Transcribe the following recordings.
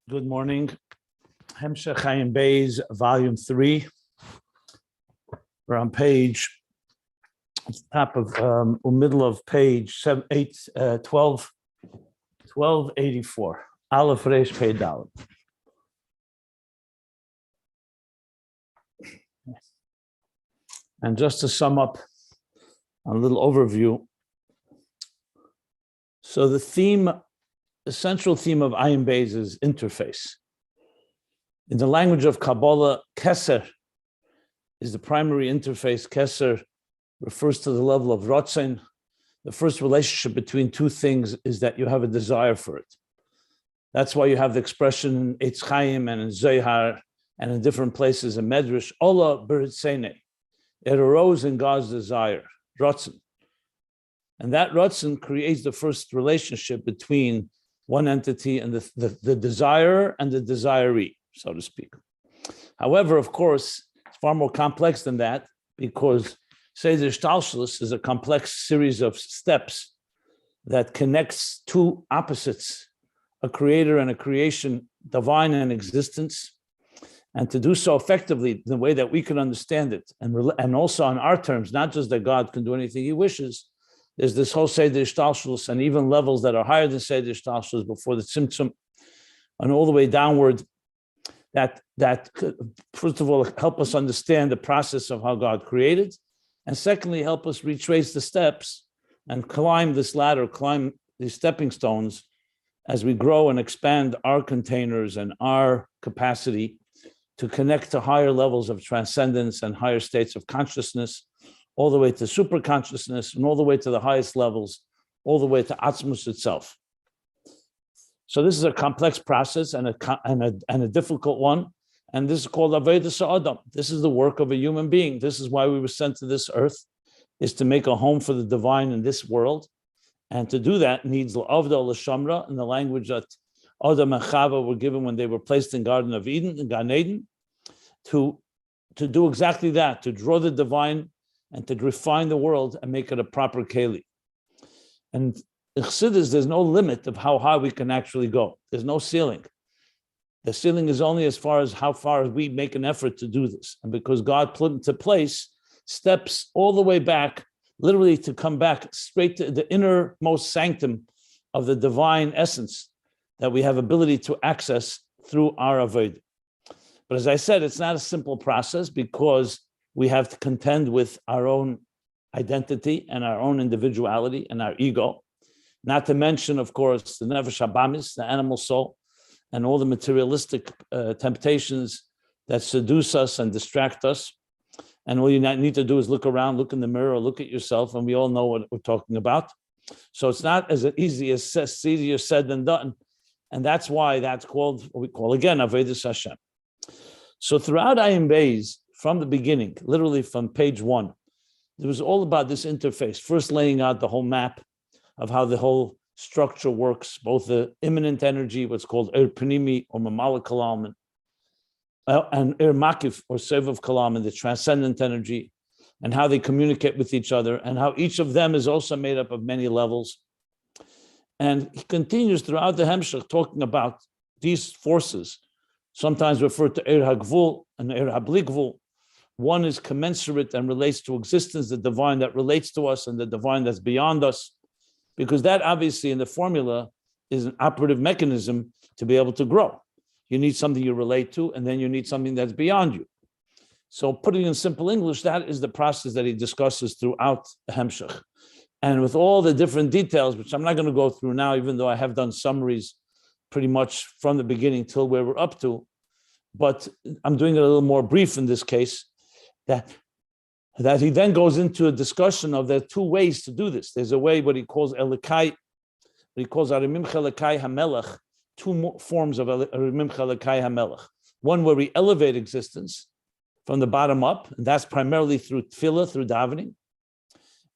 Good morning. Hemshech Ayin Beis, Volume 3. We're on page, top of, middle of page 1284. Aleph Reish Pei Dalet. And just to sum up a little overview. So the central theme of Ayin Beis is interface. In the language of Kabbalah, Keser is the primary interface. Keser refers to the level of Ratzon. The first relationship between two things is that you have a desire for it. That's why you have the expression in Eitz Chaim and in Zohar and in different places in Medrash, Ola B'Ritzene. It arose in God's desire, Ratzon. And that Ratzon creates the first relationship between one entity and the desire and the desiree, so to speak. However, of course, it's far more complex than that, because Seder Shtalshelus is a complex series of steps that connects two opposites, a creator and a creation, divine and existence. And to do so effectively, the way that we can understand it, and also on our terms, not just that God can do anything he wishes. There's this whole Seder Shtalshelus, and even levels that are higher than Seder Shtalshelus before the Tzimtzum, and all the way downward, that first of all help us understand the process of how God created, and secondly help us retrace the steps and climb this ladder, climb these stepping stones as we grow and expand our containers and our capacity to connect to higher levels of transcendence and higher states of consciousness, all the way to super consciousness, and all the way to the highest levels, all the way to Atzmus itself. So this is a complex process and a difficult one, and this is called Avodas Ha'adam. This is the work of a human being. This is why we were sent to this earth, is to make a home for the divine in this world, and to do that needs L'Avda L'Shamra, in the language that Adam and Chava were given when they were placed in Garden of Eden, in Gan Eden, to do exactly that, to draw the divine and to refine the world and make it a proper keli. And in Chassidus, there's no limit of how high we can actually go. There's no ceiling. The ceiling is only as far as how far we make an effort to do this. And because God put into place steps all the way back, literally to come back straight to the innermost sanctum of the divine essence that we have ability to access through our avodah. But as I said, it's not a simple process, because we have to contend with our own identity and our own individuality and our ego, not to mention, of course, the nefesh habamis, the animal soul, and all the materialistic temptations that seduce us and distract us. And all you need to do is look around, look in the mirror, look at yourself, and we all know what we're talking about. So it's not as easier said than done. And that's why that's called what we call, again, Avodas Hashem. So throughout Ayin Beis, from the beginning, literally from page 1, it was all about this interface, first laying out the whole map of how the whole structure works, both the immanent energy, what's called Panimi or Mamala Kalam, and Makif or Sevav Kalam, and the transcendent energy, and how they communicate with each other, and how each of them is also made up of many levels. And he continues throughout the Hemshech talking about these forces, sometimes referred to Er HaGvul and Er HaBli Gvul. One is commensurate and relates to existence, the divine that relates to us, and the divine that's beyond us, because that obviously in the formula is an operative mechanism to be able to grow. You need something you relate to, and then you need something that's beyond you. So putting in simple English, that is the process that he discusses throughout the Hemshech. And with all the different details, which I'm not going to go through now, even though I have done summaries pretty much from the beginning till where we're up to, but I'm doing it a little more brief in this case, that he then goes into a discussion of there are two ways to do this. There's a way, what he calls Elikai, what he calls Arimimcha Elikai HaMelech, two forms of Arimimcha Elikai HaMelech. One where we elevate existence from the bottom up, and that's primarily through tefillah, through davening.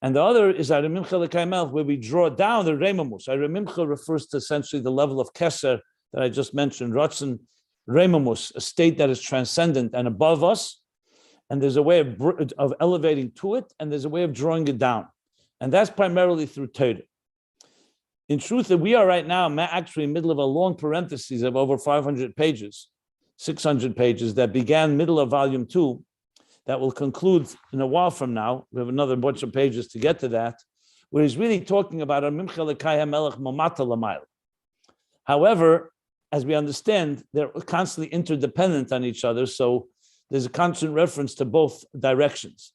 And the other is Arimimcha Elikai HaMelech, where we draw down the Reimamus. Arimimcha refers to essentially the level of Keser that I just mentioned, Ratzon, Reimamus, a state that is transcendent and above us. And there's a way of elevating to it, and there's a way of drawing it down. And that's primarily through Torah. In truth, that we are right now actually in the middle of a long parenthesis of over 500 pages, 600 pages that began middle of volume 2, that will conclude in a while from now. We have another bunch of pages to get to that, where he's really talking about a Mimcha L'Kai HaMelech Mamata L'Mayla. However, as we understand, they're constantly interdependent on each other, so there's a constant reference to both directions.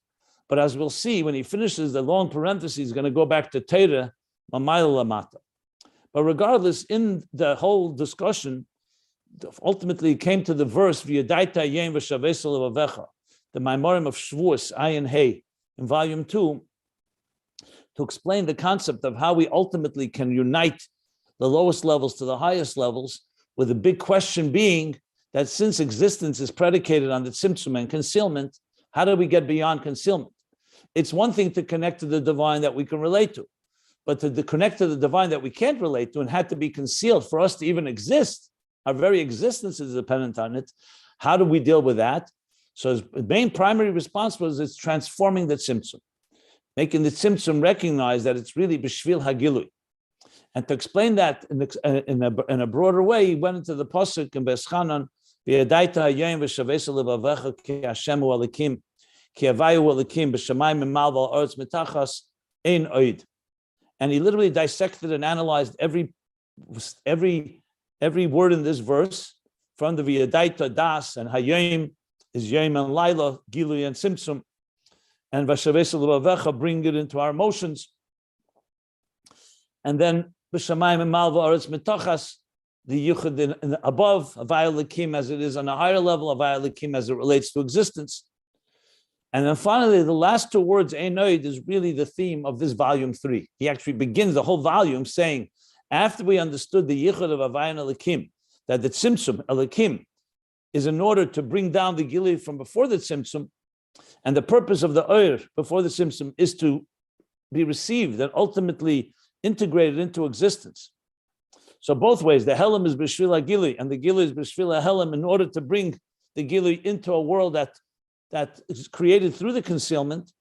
But as we'll see, when he finishes the long parenthesis, he's going to go back to Teira, Mamayla Lamata. But regardless, in the whole discussion, ultimately it came to the verse, V'yadaita Ayin Beis Levavecha, the Maimorim of Shavuos, Ayin Hey, in volume 2, to explain the concept of how we ultimately can unite the lowest levels to the highest levels, with the big question being that since existence is predicated on the tzimtzum and concealment, how do we get beyond concealment? It's one thing to connect to the divine that we can relate to, but to connect to the divine that we can't relate to and had to be concealed for us to even exist, our very existence is dependent on it. How do we deal with that? So his main primary response was it's transforming the tzimtzum, making the tzimtzum recognize that it's really b'shvil hagilui. And to explain that in a broader way, he went into the pasuk in Beschanan, V'yadaita hayom v'shavesa levavecha ki Hashem hu Elokim, ki Havayu hu Elokim b'shamayim mimal v'al aretz mitachas ein oid. And he literally dissected and analyzed every word in this verse, from the V'yadaita das and hayom is yom and laila, gilui and simtsum, and v'shavesa levavecha, bring it into our emotions. And then b'shamayim mimal v'al aretz mitachas, the yichud in above, Havaya Elokim as it is on a higher level, Havaya Elokim as it relates to existence. And then finally, the last two words, Einoid, is really the theme of this volume 3. He actually begins the whole volume saying, after we understood the yichud of Havaya Elokim, that the tzimtzum, Elokim, is in order to bring down the gili from before the tzimtzum, and the purpose of the oir before the tzimtzum is to be received and ultimately integrated into existence. So both ways, the Helam is B'shvil HaGili, and the Gili is B'shvil HaHelam, in order to bring the Gili into a world that is created through the concealment.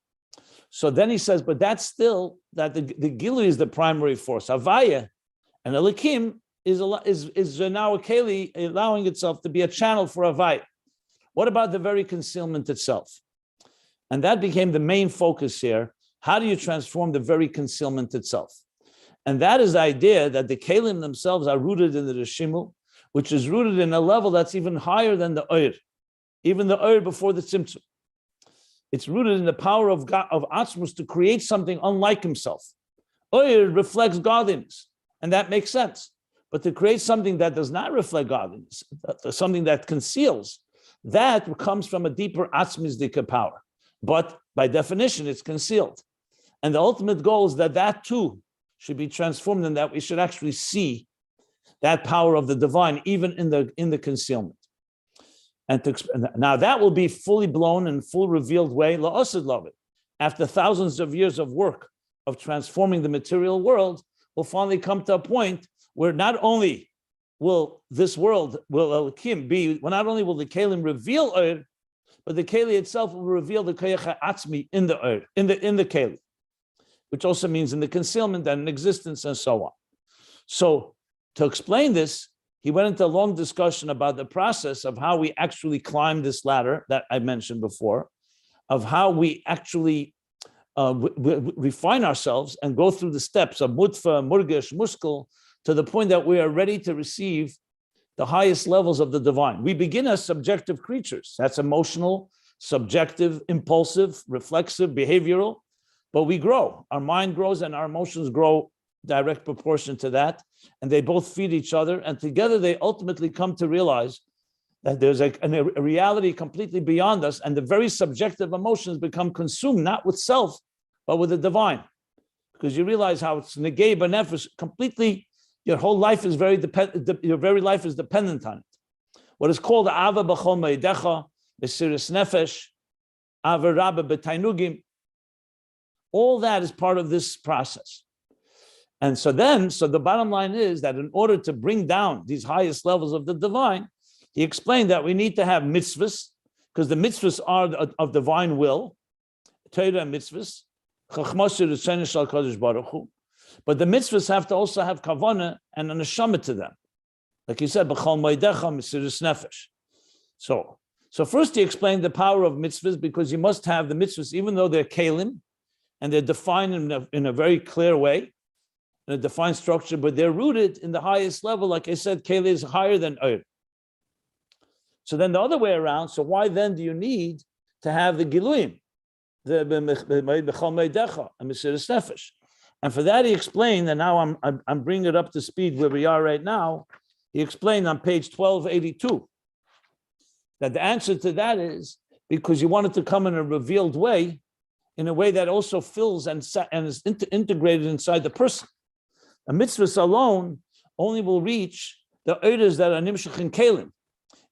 So then he says, but that's still, that the Gili is the primary force. Havaya and Elokim is now a Keli, allowing itself to be a channel for Havaya. What about the very concealment itself? And that became the main focus here. How do you transform the very concealment itself? And that is the idea that the Kelim themselves are rooted in the Rishimu, which is rooted in a level that's even higher than the Oir, even the Oir before the Tzimtzum. It's rooted in the power of God, of Atzmus, to create something unlike himself. Oir reflects godliness, and that makes sense. But to create something that does not reflect godliness, something that conceals, that comes from a deeper Atzmisdika power. But by definition, it's concealed. And the ultimate goal is that that too should be transformed, in that we should actually see that power of the divine even in the concealment. And now that will be fully blown in full revealed way, la'osid love it. After thousands of years of work of transforming the material world, we'll finally come to a point where not only will this world, will Elokim be, well, not only will the Kelim reveal Oir, but the Keli itself will reveal the Koyach Atzmi in the Oir, in the Keli, which also means in the concealment and in existence and so on. So to explain this, he went into a long discussion about the process of how we actually climb this ladder that I mentioned before, of how we actually refine ourselves and go through the steps of mutfa, murgesh, muskal, to the point that we are ready to receive the highest levels of the divine. We begin as subjective creatures. That's emotional, subjective, impulsive, reflexive, behavioral. But we grow, our mind grows and our emotions grow direct proportion to that. And they both feed each other. And together they ultimately come to realize that there's a reality completely beyond us. And the very subjective emotions become consumed, not with self, but with the divine. Because you realize how it's negay b'nefesh, completely, your whole life is your very life is dependent on it. What is called ava b'chol me'idecha, b'siris nefesh, ava rabba b'tainugim. All that is part of this process. And so the bottom line is that in order to bring down these highest levels of the divine, he explained that we need to have mitzvahs, because the mitzvahs are of divine will, Torah and mitzvahs, But the mitzvahs have to also have kavanah and a neshama to them. Like you said, b'chol moedecha mesiras nefesh. So first he explained the power of mitzvahs, because you must have the mitzvahs, even though they're kelim, and they're defined in a very clear way, in a defined structure, but they're rooted in the highest level. Like I said, keli is higher than oir. So then the other way around, so why then do you need to have the giluyim, the b'chol moedecha and mesiras nefesh? And for that he explained, and now I'm bringing it up to speed where we are right now. He explained on page 1282 that the answer to that is because you want it to come in a revealed way, in a way that also fills and is integrated inside the person. A mitzvah alone only will reach the oiras that are nimshach in kelim.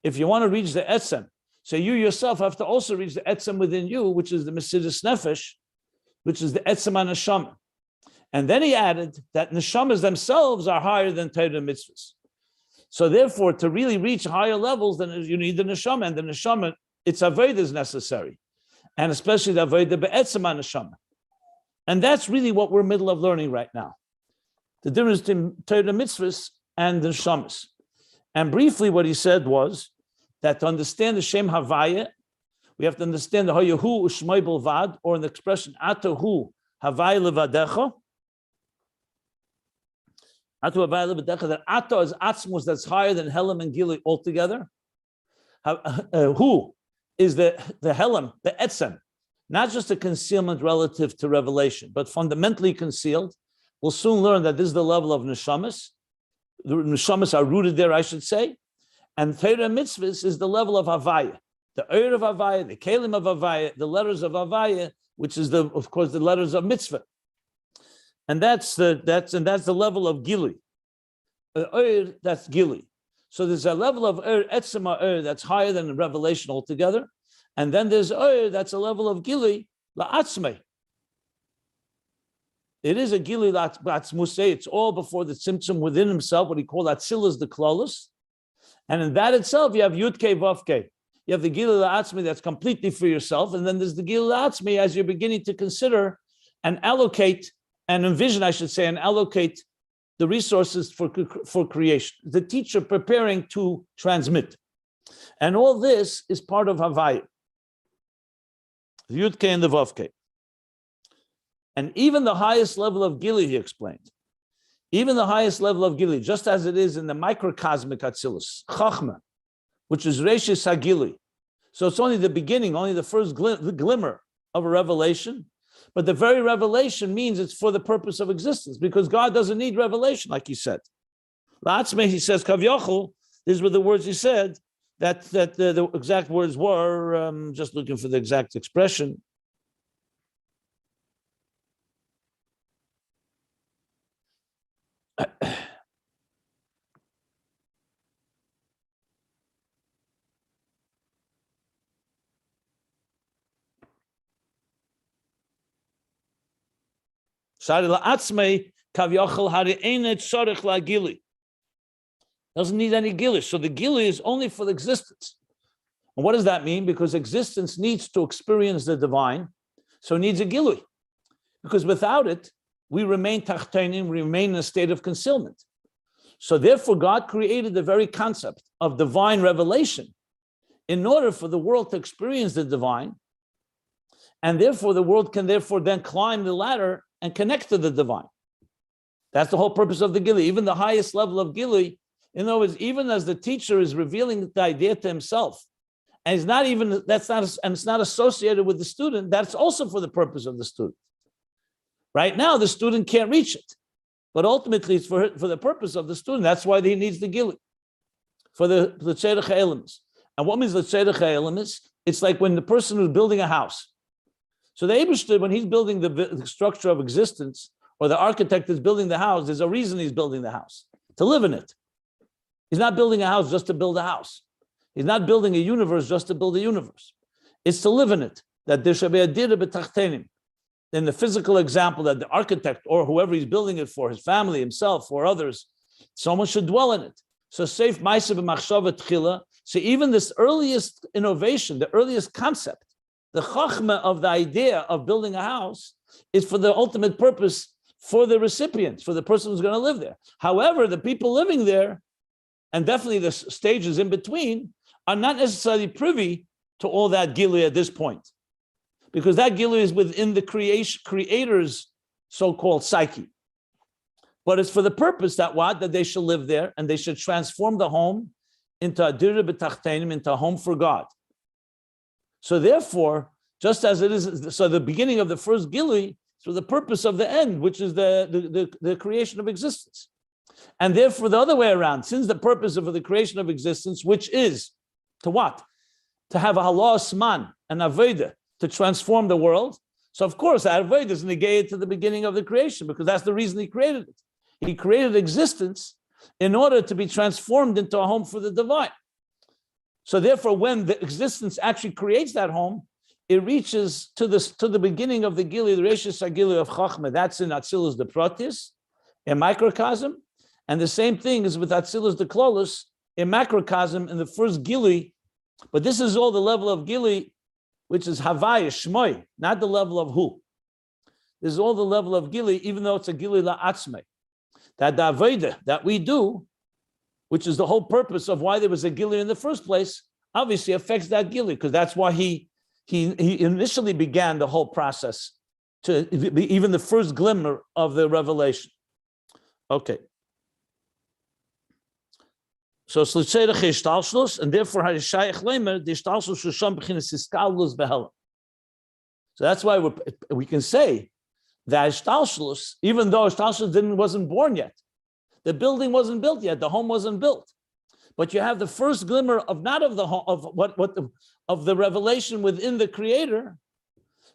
If you want to reach the etzem, so you yourself have to also reach the etzem within you, which is the mesiras nefesh, which is the etzem neshama. And then he added that neshamas themselves are higher than Torah mitzvahs. So therefore, to really reach higher levels, then you need the neshama, and the neshama, its avodah is necessary, and especially the avodah be'etzem neshama. And that's really what we're middle of learning right now. The difference between Torah mitzvahs and the neshamas. And briefly, what he said was that to understand the Shem Havaya, we have to understand the Hayahu Ushmai Bilvad, or in the expression Atahu Havaya Levadecha. That Ato is Atzmus, that's higher than Helam and Gili altogether. Who is the Helam, the Etzem, not just a concealment relative to revelation, but fundamentally concealed. We'll soon learn that this is the level of Neshamas. The Neshamas are rooted there, I should say. And Torah mitzvahs is the level of Havaya, the Oir of Havaya, the Kelim of Havaya, the letters of Havaya, which is of course the letters of mitzvah. And that's the level of Gili. Oir, that's Gili. So there's a level of Oir, Etzema Oir, that's higher than the revelation altogether. And then there's Oir, that's a level of Gili, La'atzmei. It is a Gili La'atzmusei. It's all before the Tzimtzum within himself, what he called Atzilas the Klolos. And in that itself, you have Yudke Vavke. You have the Gili La'atzmei that's completely for yourself. And then there's the Gili La'atzmei as you're beginning to consider and allocate and envision, I should say, and allocate the resources for creation. The teacher preparing to transmit. And all this is part of Havaya. The Yudke and the Vavke. And even the highest level of Gili, he explained, even the highest level of Gili, just as it is in the microcosmic Atzilus, Chachma, which is Reishis HaGili. So it's only the beginning, only the first glimmer of a revelation. But the very revelation means it's for the purpose of existence, because God doesn't need revelation, like he said. La'atzmei, he says, Kav Yochel, these were the words he said, that the exact words were, just looking for the exact expression. Doesn't need any gili. So the gili is only for the existence. And what does that mean? Because existence needs to experience the divine, so it needs a gili. Because without it, we remain tachtenim, we remain in a state of concealment. So therefore, God created the very concept of divine revelation in order for the world to experience the divine, and therefore the world can therefore then climb the ladder and connect to the divine. That's the whole purpose of the Gili. Even the highest level of Gili, in other words, even as the teacher is revealing the idea to himself, and it's not even, and it's not associated with the student, that's also for the purpose of the student. Right now, the student can't reach it, but ultimately it's for the purpose of the student. That's why he needs the Gili, for the Tzedach HaElemis. And what means the Tzedach HaElemis? It's like when the person who's building a house. So the Eibishter, when he's building the structure of existence, or the architect is building the house, there's a reason he's building the house, to live in it. He's not building a house just to build a house. He's not building a universe just to build a universe. It's to live in it. That there should be a dira b'tachtenim. In the physical example, that the architect or whoever he's building it for, his family, himself, or others, someone should dwell in it. So safe ma'aseh b'machshava tchila. So even this earliest innovation, the earliest concept, the chachma of the idea of building a house is for the ultimate purpose, for the recipients, for the person who's going to live there. However, the people living there, and definitely the stages in between, are not necessarily privy to all that gilui at this point, because that gilui is within the creator's so-called psyche. But it's for the purpose that what? That they should live there, and they should transform the home into a dira b'tachtenim, into a home for God. So therefore, just as it is, so the beginning of the first gilui is for the purpose of the end, which is the creation of existence. And therefore, the other way around, since the purpose of the creation of existence, which is to what? To have a halas man, an avodah, to transform the world. So of course, that avodah is negated to the beginning of the creation, because that's the reason he created it. He created existence in order to be transformed into a home for the divine. So therefore, when the existence actually creates that home, it reaches to the beginning of the gilui, the reishis hagilui of Chachma. That's in Atzilus the Protis, in microcosm. And the same thing is with Atzilus the Klolus, in macrocosm, in the first gilui. But this is all the level of gilui, which is Havaya, Shmoi, not the level of Hu. This is all the level of gilui, even though it's a gilui la'atzmei. That the avodah that we do, which is the whole purpose of why there was a gilui in the first place, obviously affects that gilui, because that's why he initially began the whole process, to even the first glimmer of the revelation. Okay. So and therefore so that's why we can say that Ishtalshlus, even though Ishtalshlus wasn't born yet, the building wasn't built yet, the home wasn't built, but you have the first glimmer of not of the home, of the revelation within the Creator.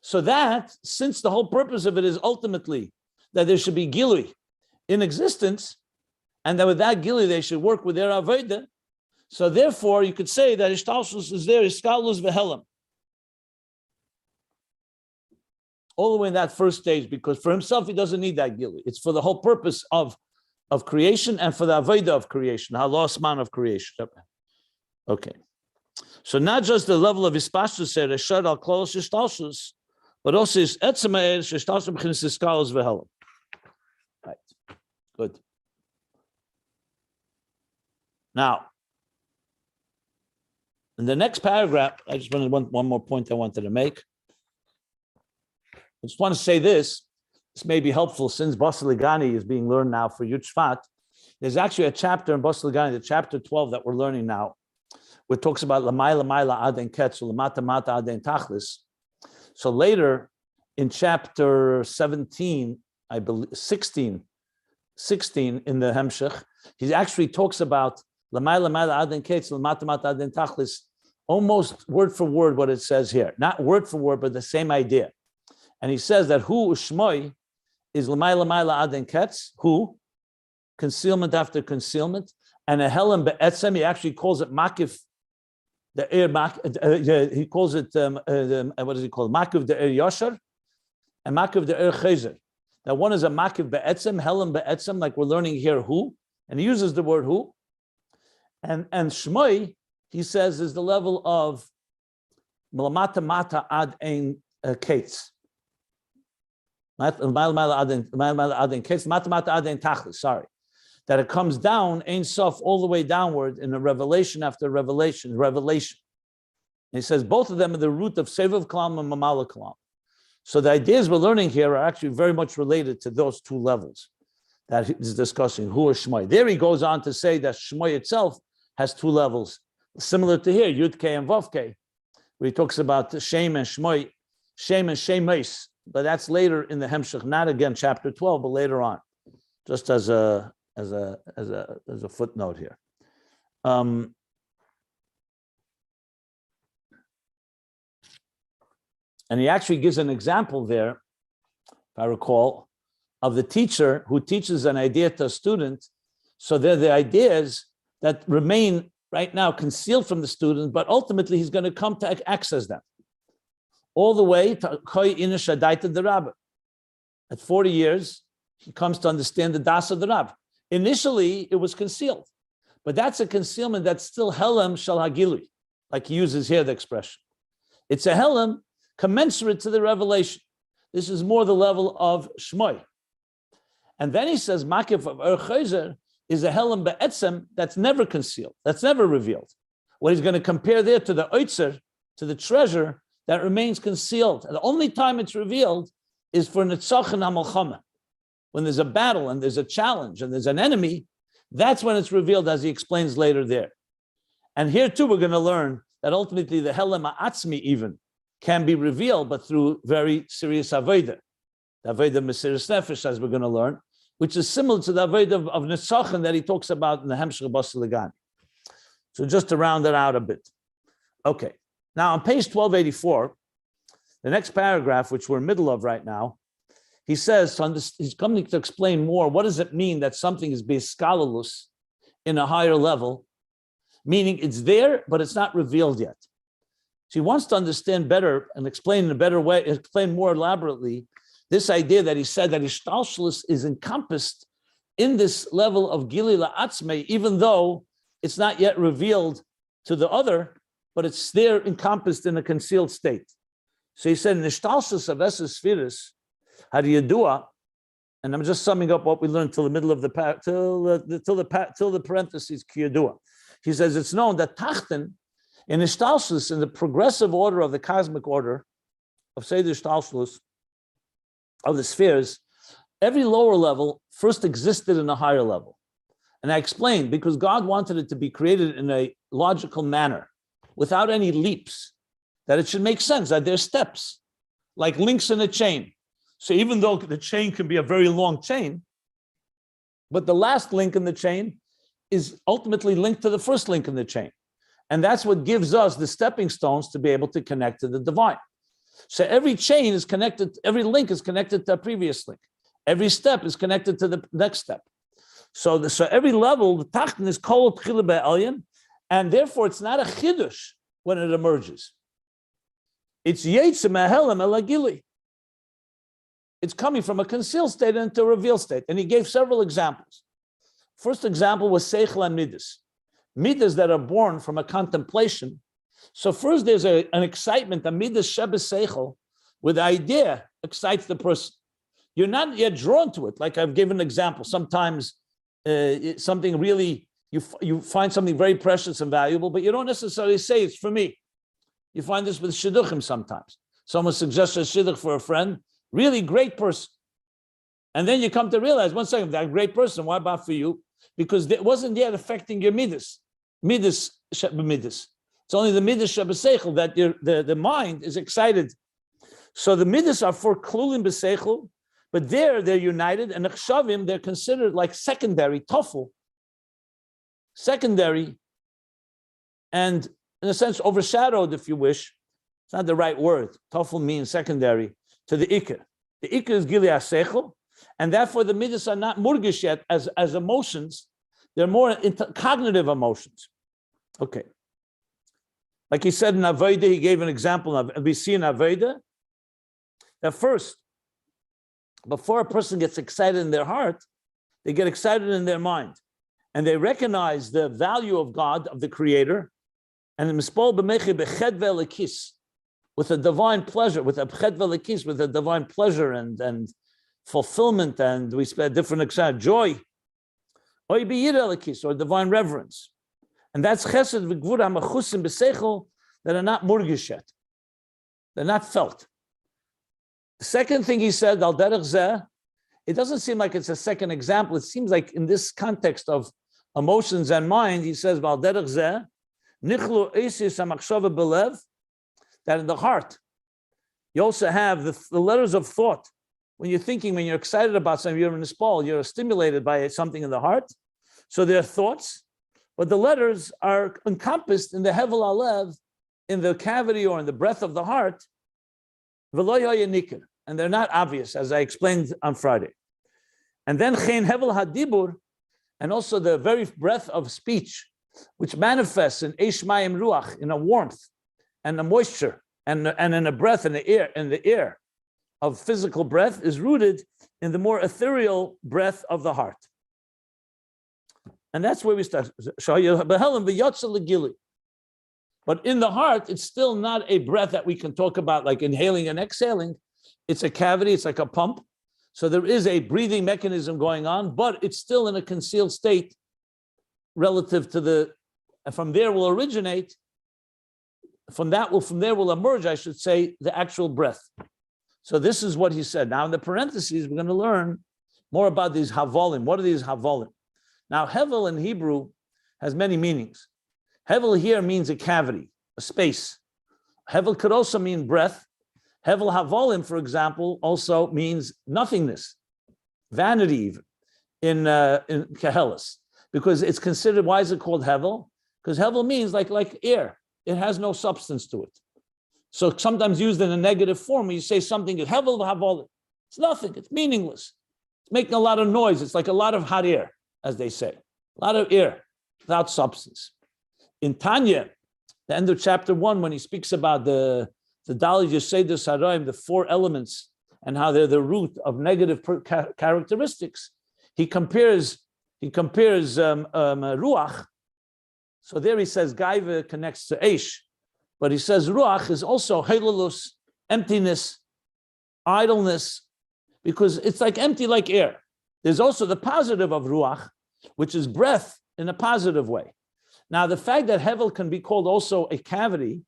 So that, since the whole purpose of it is ultimately that there should be gilui in existence, and that with that gilui they should work with their avodah, so therefore you could say that Ishtalshlus is there, Iskalus v'helam, all the way in that first stage, because for himself he doesn't need that gilui. It's for the whole purpose of creation and for the avodah of creation, halas man of creation. Okay, so not just the level of ispashtus reshad al klolos Ishtalshlus, but also is etzema Ishtalshlus b'chinas Iskalus v'helam. Right, good. Now, in the next paragraph, I just wanted one more point I wanted to make. I just want to say this. This may be helpful since Basiligani is being learned now for Yud Shvat. There's actually a chapter in Basiligani, the chapter 12 that we're learning now, where it talks about Lamai Lamaila Aden Ketz, Lamata Mata Aden Tachlis. So later in chapter 17, I believe 16 in the Hemshech, he actually talks about almost word for word what it says here. Not word for word, but the same idea. And he says that Hu Shmoi is Lamaila Aden Ketz, Hu, concealment after concealment, and a Helam Be'etzem, he actually calls it Makif, the Eir, he calls it, what does he call it? Makif the Eir Yashar, and Makif the Eir Chezer. Now one is a Makif Be'etzem, Helam Be'etzem, like we're learning here, Hu, and he uses the word Hu. And Shmoi, he says, is the level of Malamata Mata Ad Ein Kates. That it comes down, Ein Sof, all the way downward in a revelation after revelation. And he says both of them are the root of Sevav Kalam and Mamala Kalam. So the ideas we're learning here are actually very much related to those two levels that he's discussing, Hu or Shmoi. There he goes on to say that Shmoi itself has two levels, similar to here, Yud K and Vav K, where he talks about Shem and Shmoi, Shem and Shemeis, but that's later in the Hemshech, not again chapter 12, but later on, just as a footnote here. And he actually gives an example there, if I recall, of the teacher who teaches an idea to a student. So they're the ideas that remain right now concealed from the student, but ultimately he's going to come to access them. All the way to Koi Inish Adaita the Rabbah. At 40 years, he comes to understand the Das of the Rabbah. Initially, it was concealed, but that's a concealment that's still Helam Shal Hagilui, like he uses here the expression. It's a Helam commensurate to the revelation. This is more the level of Shmoi. And then he says, Makif of Chayzer is a Helam Be'etzem that's never concealed, that's never revealed. What he's going to compare there to the Oitzer, to the treasure that remains concealed. And the only time it's revealed is for Nitzach and Hamalchama. When there's a battle and there's a challenge and there's an enemy, that's when it's revealed, as he explains later there. And here too, we're going to learn that ultimately the Helam Ha'atzmi even can be revealed, but through very serious Avodah. The Avodah Mesiras Nefesh, as we're going to learn, which is similar to the Avodah of Nitzachon that he talks about in the Hemshech Basilagani. So just to round it out a bit. Okay, now on page 1284, the next paragraph, which we're in the middle of right now, he says, he's coming to explain more, what does it mean that something is beiskalalus in a higher level, meaning it's there, but it's not revealed yet. So he wants to understand better and explain in a better way, explain more elaborately, this idea that he said that Ishtalshlus is encompassed in this level of Gili La'atzmei, even though it's not yet revealed to the other, but it's there encompassed in a concealed state. So he said, Ishtalshlus of Esesphiris, Hadiyadua, and I'm just summing up what we learned till the middle of till the parentheses Kiyadua. He says it's known that Tachten in Ishtalshlus, in the progressive order of the cosmic order of Seder Ishtalshlus, of the spheres, every lower level first existed in a higher level. And I explained, because God wanted it to be created in a logical manner, without any leaps, that it should make sense, that there's steps, like links in a chain. So even though the chain can be a very long chain, but the last link in the chain is ultimately linked to the first link in the chain. And that's what gives us the stepping stones to be able to connect to the divine. So every chain is connected, every link is connected to a previous link. Every step is connected to the next step. So every level, the Tachten is kol tchila be'elyon, and therefore it's not a chidush when it emerges. It's yetsim ahelam elagili. It's coming from a concealed state into a revealed state. And he gave several examples. First example was seichel and midas. Midas that are born from a contemplation. So first there's an excitement, a midas shebes seichel, where the idea excites the person. You're not yet drawn to it. Like I've given an example. Sometimes something really, you find something very precious and valuable, but you don't necessarily say it's for me. You find this with shidduchim sometimes. Someone suggests a shidduch for a friend, really great person. And then you come to realize, one second, that great person, why about for you? Because it wasn't yet affecting your midas. Midas. It's only the midas shebeseichel that the mind is excited. So the midas are for klulim beseichel, but they're united, and nechshavim, they're considered like secondary, tofel, secondary, and in a sense overshadowed, if you wish. It's not the right word. Tofel means secondary to the ikar. The ikar is gili haseichel, and therefore the midas are not murgish yet as emotions. They're more cognitive emotions. Okay. Like he said in Avodah, he gave an example of, we see in Avodah, that first, before a person gets excited in their heart, they get excited in their mind. And they recognize the value of God, of the Creator, and with a divine pleasure, with a divine pleasure and fulfillment, and we spend different excitement, joy, or divine reverence. And that's chesed v'gvura hamachusim b'seichel that are not murgish yet. They're not felt. The second thing he said, al derech zeh, it doesn't seem like it's a second example. It seems like in this context of emotions and mind, he says, al derech zeh, nichlu esis hamachshava belev, that in the heart, you also have the letters of thought. When you're thinking, when you're excited about something, you're in this ball, you're stimulated by something in the heart. So there are thoughts, but the letters are encompassed in the hevel alev, in the cavity or in the breath of the heart, and they're not obvious, as I explained on Friday. And then chen hevel hadibur, and also the very breath of speech, which manifests in eish mayim ruach, in a warmth and a moisture, and in a breath in the air of physical breath, is rooted in the more ethereal breath of the heart. And that's where we start. But in the heart, it's still not a breath that we can talk about like inhaling and exhaling. It's a cavity, it's like a pump. So there is a breathing mechanism going on, but it's still in a concealed state relative to the, and from there will originate, from there will emerge, I should say, the actual breath. So this is what he said. Now in the parentheses, we're going to learn more about these havolim. What are these havolim? Now hevel in Hebrew has many meanings. Hevel here means a cavity, a space. Hevel could also mean breath. Hevel havolim, for example, also means nothingness, vanity even, in Kehelis. Because it's considered, why is it called hevel? Because hevel means like air. It has no substance to it. So sometimes used in a negative form, when you say something is hevel havolim, it's nothing, it's meaningless. It's making a lot of noise. It's like a lot of hot air, as they say. A lot of air without substance. In Tanya, the end of chapter 1, when he speaks about the Dali Yeseder Saraim, the 4 elements, and how they're the root of negative characteristics, he compares Ruach. So there he says Gaiva connects to Eish, but he says Ruach is also Heilalus, emptiness, idleness, because it's like empty like air. There's also the positive of Ruach, which is breath in a positive way. Now, the fact that Hevel can be called also a cavity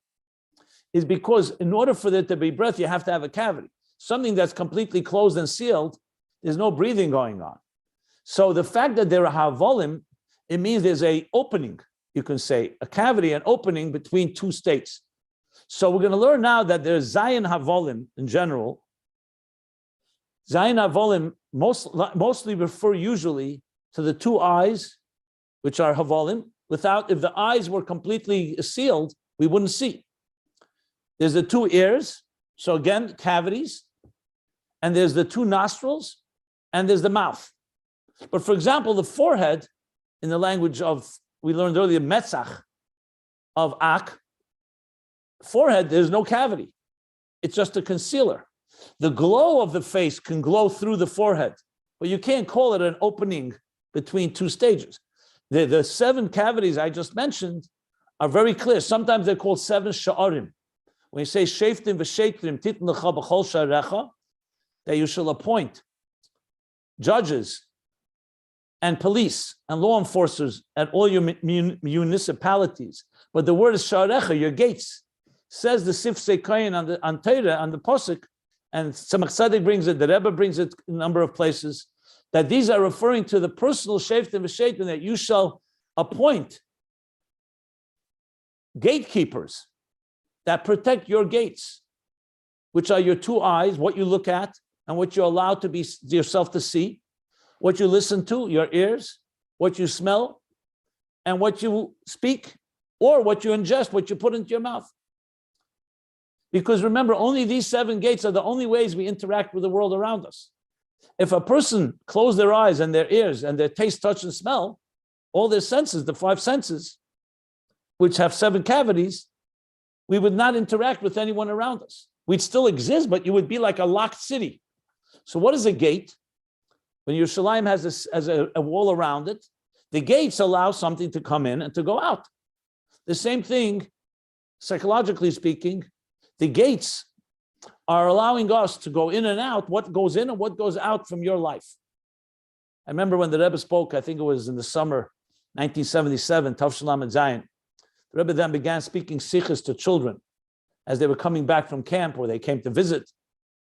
is because in order for there to be breath, you have to have a cavity. Something that's completely closed and sealed, there's no breathing going on. So the fact that there are havolim, it means there's a opening, you can say, a cavity, an opening between 2 states. So we're going to learn now that there's Zayin havolim in general. Zayin havolim mostly refer usually to the 2 eyes, which are havolim. If the eyes were completely sealed, we wouldn't see. There's the 2 ears, so again, cavities, and there's the 2 nostrils, and there's the mouth. But for example, the forehead, in the language of, we learned earlier, metzach, of Ak, forehead, there's no cavity. It's just a concealer. The glow of the face can glow through the forehead, but you can't call it an opening between 2 stages. The 7 cavities I just mentioned are very clear. Sometimes they're called 7 sha'arim. When you say sheftim v'shetrim titn lecha b'chol sha'arecha, that you shall appoint judges and police and law enforcers at all your municipalities. But the word is sha'arecha, your gates. Says the Sif Seikayin on Torah, on the Posuk, and Tzemach Tzedek brings it, the Rebbe brings it in a number of places, that these are referring to the personal sheftim v'shetrim, that you shall appoint gatekeepers that protect your gates, which are your 2 eyes, what you look at and what you're allowed to be yourself to see, what you listen to, your ears, what you smell, and what you speak, or what you ingest, what you put into your mouth. Because remember, only these 7 gates are the only ways we interact with the world around us. If a person closed their eyes and their ears and their taste, touch, and smell, all their senses, the 5 senses, which have 7 cavities, we would not interact with anyone around us. We'd still exist, but you would be like a locked city. So what is a gate? When Yerushalayim has a wall around it, the gates allow something to come in and to go out. The same thing, psychologically speaking, the gates are allowing us to go in and out, what goes in and what goes out from your life. I remember when the Rebbe spoke, I think it was in the summer 1977, Tav Shalom and Zion. The Rebbe then began speaking sichos to children as they were coming back from camp or they came to visit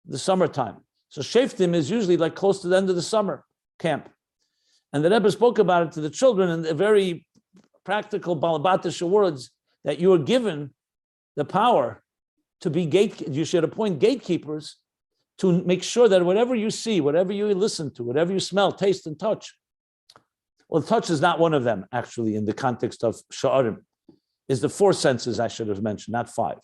the summertime. So Sheftim is usually like close to the end of the summer camp. And the Rebbe spoke about it to the children in the very practical balabatish words that you are given the power to be you should appoint gatekeepers to make sure that whatever you see, whatever you listen to, whatever you smell, taste, and touch, well, touch is not one of them, actually, in the context of sha'arim, is the 4 senses I should have mentioned, not 5.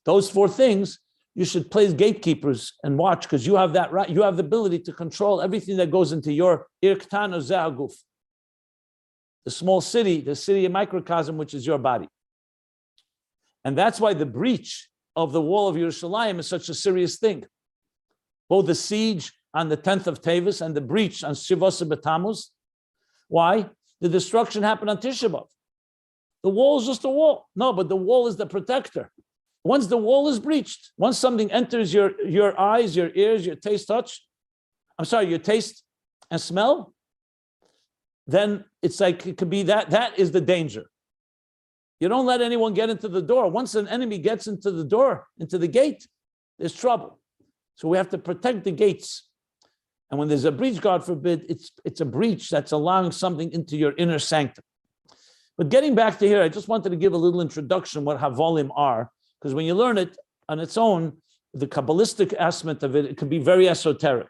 Those 4 things, you should place gatekeepers and watch, because you have that right, you have the ability to control everything that goes into your irktan or zehaguf, the small city, the city of microcosm, which is your body. And that's why the breach of the wall of Yerushalayim is such a serious thing. Both the siege on the 10th of Tevis and the breach on Shivos B'Tammuz. Why? The destruction happened on Tisha B'Av. The wall is just a wall. No, but the wall is the protector. Once the wall is breached, once something enters your eyes, your ears, your taste, touch, I'm sorry, your taste and smell, then it's like it could be that is the danger. You don't let anyone get into the door. Once an enemy gets into the door, into the gate, there's trouble. So we have to protect the gates. And when there's a breach, God forbid, it's a breach that's allowing something into your inner sanctum. But getting back to here, I just wanted to give a little introduction what havolim are, because when you learn it on its own, the Kabbalistic aspect of it, it can be very esoteric.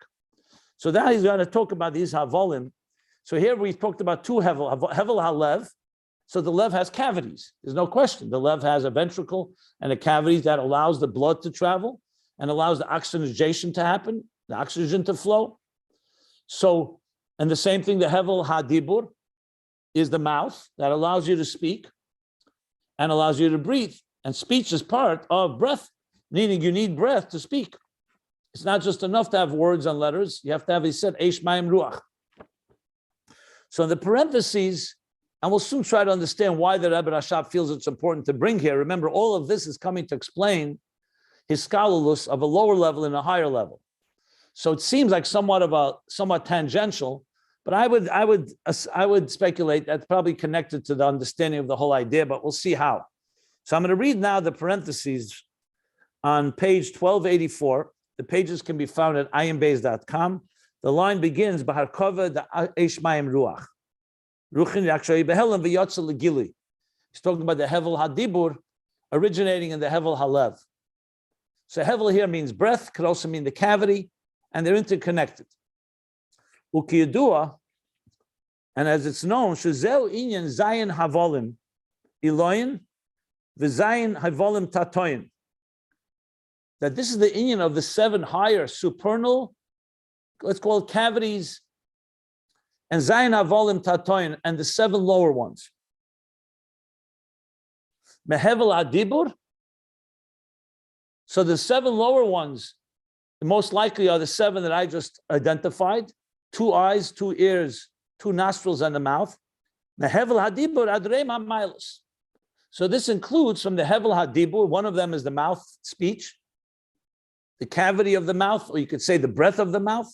So now he's going to talk about these havolim. So here we talked about two hevel halev. So the lev has cavities. There's no question. The lev has a ventricle and a cavity that allows the blood to travel and allows the oxygenation to happen, the oxygen to flow. So, and the same thing, the hevel hadibur is the mouth that allows you to speak and allows you to breathe. And speech is part of breath, meaning you need breath to speak. It's not just enough to have words and letters. You have to have, he said, eish mayim ruach. So in the parentheses, and we'll soon try to understand why the Rebbe Rashab feels it's important to bring here. Remember, all of this is coming to explain his scholarless of a lower level and a higher level. So it seems like somewhat tangential, but I would speculate that's probably connected to the understanding of the whole idea, but we'll see how. So I'm going to read now the parentheses on page 1284. The pages can be found at ayinbeis.com. The line begins, B'harkova da eish mayim ruach. Ruchin yakshay behelam v'yotza legili. He's talking about the hevel hadibur originating in the hevel halev. So hevel here means breath, could also mean the cavity, and they're interconnected. Ukiyadua, and as it's known, shezeu inyan zayin havolim iloyin v'zayin havolim tatoyin. That this is the inyan of the 7 higher supernal, let's call it cavities, and zayin havolim tatoyin, and the 7 lower ones. Mehevel adibur. So the 7 lower ones, most likely are the 7 that I just identified: 2 eyes, 2 ears, 2 nostrils, and the mouth. Mehevel hadibur adrei ma'mailos. So this includes from the hevel hadibur. One of them is the mouth speech, the cavity of the mouth, or you could say the breath of the mouth.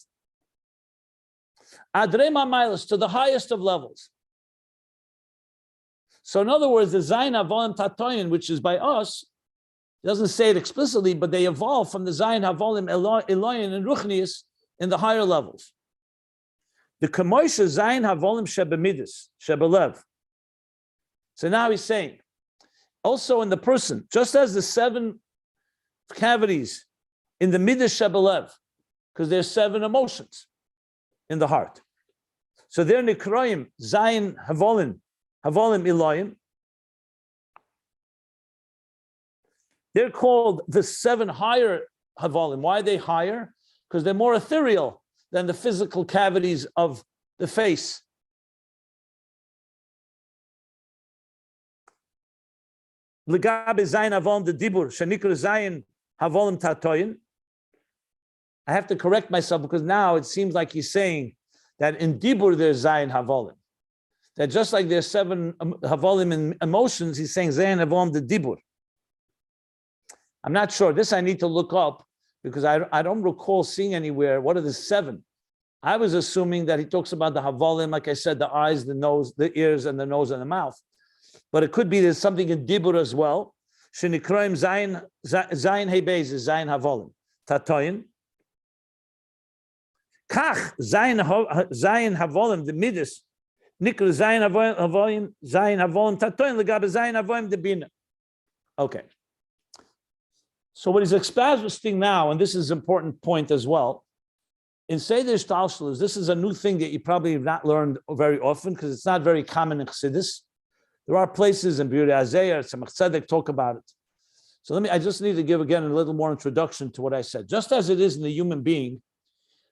Adrei ma'mailos, to the highest of levels. So in other words, the zayin havolim tatoyin, which is by us, it doesn't say it explicitly, but they evolve from the zayin havolim eloyin and ruchnius in the higher levels. The kamoisha zayin havolim shebemidus shebelev. So now he's saying, also in the person, just as the 7 cavities in the midas shebelev, because there's 7 emotions in the heart. So they're nikroim zayin havolim eloyin. They're called the 7 higher havolim. Why are they higher? Because they're more ethereal than the physical cavities of the face. Legabe zayin havolim the dibur shenikra zayin havolim tatoyin. I have to correct myself because now it seems like he's saying that in dibur there's zayin havolim. That just like there's 7 havolim in emotions, he's saying zayin havolim the dibur. I'm not sure. This I need to look up because I don't recall seeing anywhere what are the 7. I was assuming that he talks about the havolim, like I said, the eyes, the nose, the ears, and the nose and the mouth. But it could be there's something in dibur as well. Shenikroim zayin Beis is zayin havolim tatoyin. Kach zayin havolim the midas nikra zayin havolim tatoyin legabe zayin havolim the bina. Okay. So what he's expositing now, and this is an important point as well, in Seder Shtalshelus, this is a new thing that you probably have not learned very often because it's not very common in Chassidus. There are places in Birei Azayah, Tzemach Tzedek talk about it. So I just need to give again a little more introduction to what I said. Just as it is in the human being,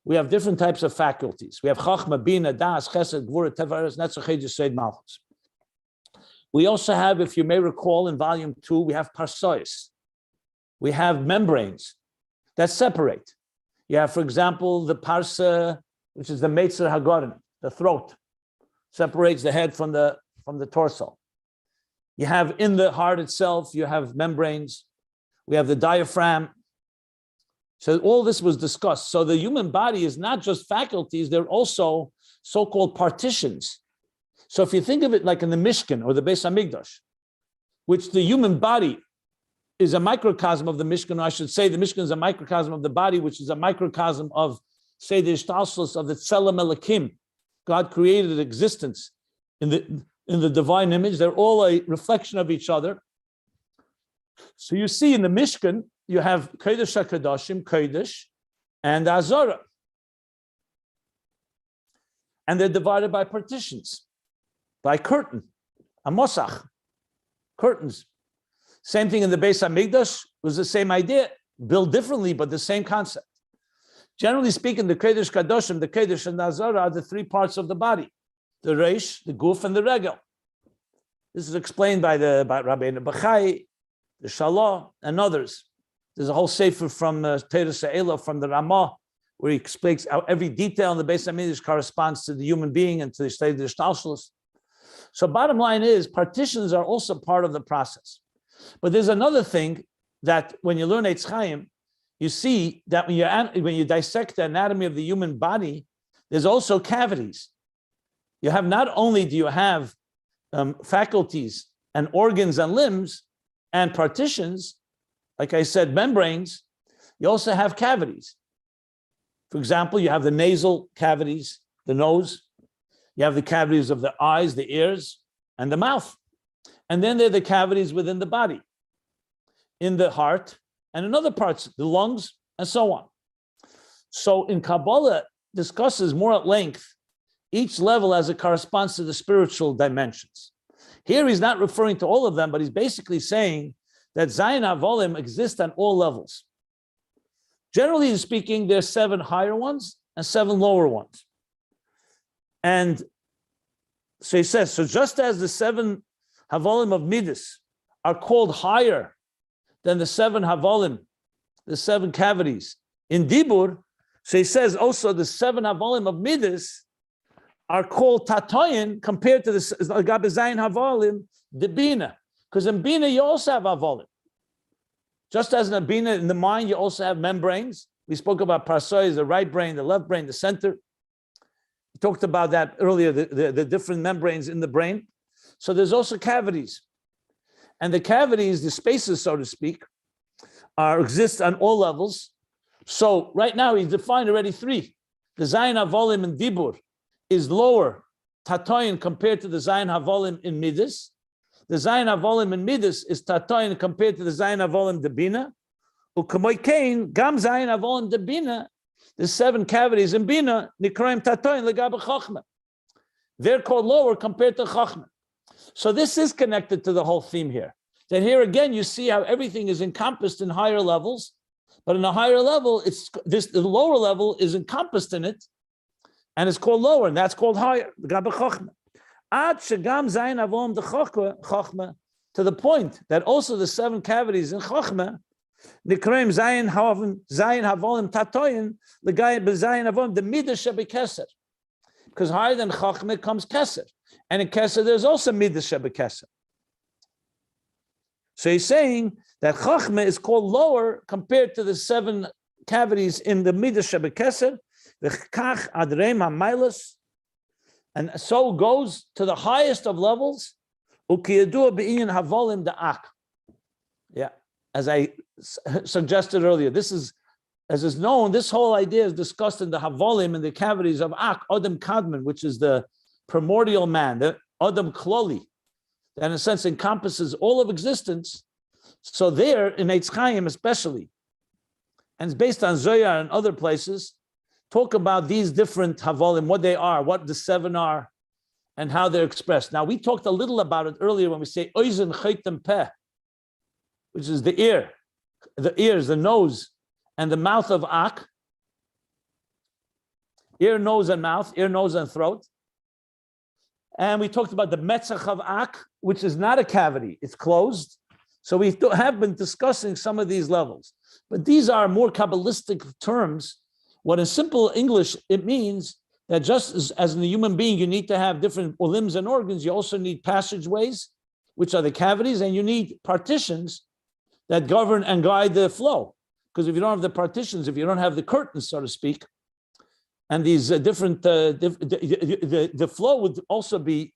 we have different types of faculties. We have Chachma, Bina, Das, Chesed, Gvura, Tevares, Netzach, Yesod, Malchus. We also have, if you may recall, in volume 2, we have Parsois. We have membranes that separate. You have, for example, the parsa, which is the Meitzer Hagorin, the throat, separates the head from the torso. You have in the heart itself, you have membranes. We have the diaphragm, So all this was discussed. So the human body is not just faculties, they're also so-called partitions. So if you think of it like in the Mishkan or the Beis Hamikdash, which the human body is a microcosm of the Mishkan, or I should say the Mishkan is a microcosm of the body, which is a microcosm of, say, the Ishtalshelus of the Tselem Elokim. God created existence in the divine image. They're all a reflection of each other. So you see in the Mishkan, you have Kodesh HaKadoshim, Kodesh, and Azara. And they're divided by partitions, by curtain, a mosach, curtains. Same thing in the Beis Hamikdash, was the same idea, built differently, but the same concept. Generally speaking, the Kodesh Kadoshim, the Kodesh and the Azara are the three parts of the body, the Reish, the Guf, and the Regel. This is explained by Rabbeinu Bachai, the Shalah, and others. There's a whole sefer from Teres Ha'ela, from the Ramah, where he explains how every detail in the Beis Hamikdash corresponds to the human being and to the state of the Ishtalshelus. So bottom line is, partitions are also part of the process. But there's another thing that when you learn Eitz Chaim, you see that when you dissect the anatomy of the human body, there's also cavities. You have, not only do you have faculties and organs and limbs and partitions, like I said, membranes, you also have cavities. For example, you have the nasal cavities, the nose, you have the cavities of the eyes, the ears, and the mouth. And then there are the cavities within the body, in the heart, and in other parts, the lungs, and so on. So in Kabbalah, discusses more at length each level as it corresponds to the spiritual dimensions. Here he's not referring to all of them, but he's basically saying that Zayin Havolim exist on all levels. Generally speaking, there's 7 higher ones and 7 lower ones. And so he says, so just as the 7 Havolim of Midas are called higher than the 7 Havolim, the 7 cavities in Dibur, so he says also the 7 Havolim of Midas are called Tatoyin compared to the Gabe Zayin Havolim, the Bina. Because in Bina, you also have Havolim. Just as in a Bina, in the mind, you also have membranes. We spoke about Parsoy, the right brain, the left brain, the center. We talked about that earlier, the different membranes in the brain. So there's also cavities. And the cavities, the spaces, so to speak, exist on all levels. So right now, he's defined already 3. The Zayin Havolim in Dibur is lower, Tatoyin, compared to the Zayin Havolim in Midas. The Zayin Havolim in Midas is Tatoyin compared to the Zayin Havolim Debina. U'kamoy Kain, Gam Zayin Havolim Debina, the 7 cavities in Bina, Nikraim Tatoyin Legabe Chochma. They're called lower compared to Chochma. So this is connected to the whole theme here. That here again, you see how everything is encompassed in higher levels, but in a higher level, the lower level is encompassed in it, and it's called lower, and that's called higher. To the point that also the 7 cavities in Chochma, Nikraim Zayin Havolim Tatoyin, the guy Zayin Havolim, the Midah Shebe Keser. Because higher than Chochma comes Keser. And in Keser, there's also Midah Shebe Keser. So he's saying that Chochma is called lower compared to the 7 cavities in the Midah Shebe Keser, the Kach Adreim HaMailas, and so goes to the highest of levels, Ukiyadua Be'inyan Havolim Da'ak. Yeah, as I suggested earlier, this is, as is known, this whole idea is discussed in the Havolim and the cavities of Ak, Adam Kadman, which is the primordial man, the Adam Kloli, that in a sense encompasses all of existence. So there, in Eitz Chaim especially, and it's based on Zohar and other places, talk about these different Havolim, what they are, what the 7 are, and how they're expressed. Now, we talked a little about it earlier when we say Oizen Chaitem Peh, which is the ear, the ears, the nose, and the mouth of Ak. Ear, nose, and mouth, ear, nose, and throat. And we talked about the Metzach of Ak, which is not a cavity, it's closed. So we have been discussing some of these levels. But these are more Kabbalistic terms. What in simple English, it means that just as in the human being, you need to have different limbs and organs, you also need passageways, which are the cavities, and you need partitions that govern and guide the flow. because if you don't have the partitions, if you don't have the curtains, so to speak, and these the flow would also be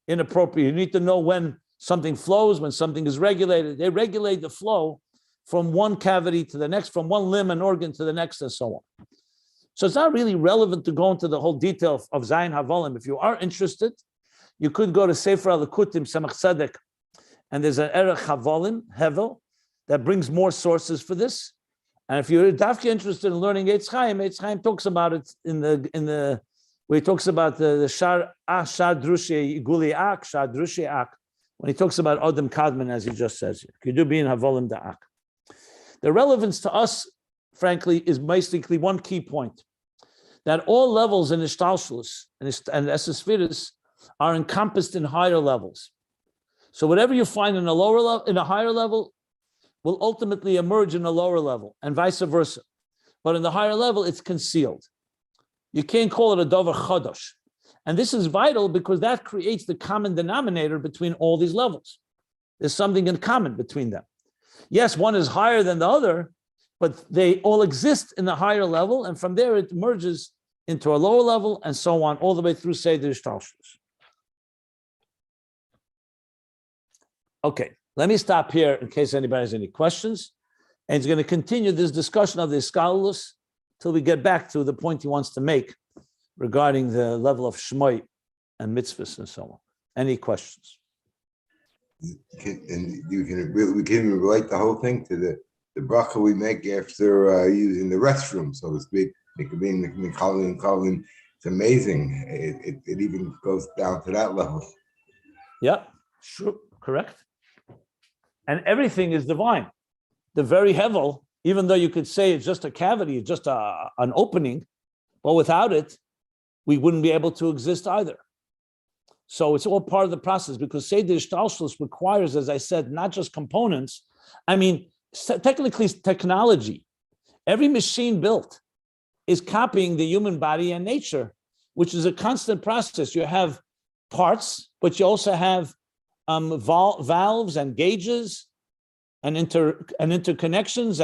inappropriate. You need to know when something flows, when something is regulated. They regulate the flow from one cavity to the next, from one limb and organ to the next, and so on. So it's not really relevant to go into the whole detail of Zayin Havolim. If you are interested, you could go to Sefer Al-Kutim, Samach Tzedek, and there's an Erech Havolim, Hevel, that brings more sources for this. And if you're interested in learning Eitz Chaim talks about it in the where he talks about the Shar Drushi Iguli Ak, Shar Drushi Ak, when he talks about Adam Kadman, as he just says here. Kedubi and Havolim Da'ak. The relevance to us, frankly, is basically one key point, that all levels in Ishtalshlus and Esesphiris are encompassed in higher levels. So whatever you find in a lower level, in a higher level, will ultimately emerge in a lower level, and vice versa. But in the higher level, it's concealed. You can't call it a davar chadash. And this is vital because that creates the common denominator between all these levels. There's something in common between them. Yes, one is higher than the other, but they all exist in the higher level, and from there it merges into a lower level, and so on, all the way through Seder Ishtalshlus. Okay, let me stop here in case anybody has any questions. And he's going to continue this discussion of the Iskalus till we get back to the point he wants to make regarding the level of Shmoi and mitzvahs and so on. Any questions? We can relate the whole thing to the bracha we make after using the restroom, so to speak. It could be in the Colin. It's amazing. It even goes down to that level. Yeah, sure, correct. And everything is divine. The very hevel, even though you could say it's just a cavity, it's just an opening, but without it, we wouldn't be able to exist either. So it's all part of the process, because Seder Ishtalshlus requires, as I said, not just components. I mean, technically technology. Every machine built is copying the human body and nature, which is a constant process. You have parts, but you also have valves and gauges and interconnections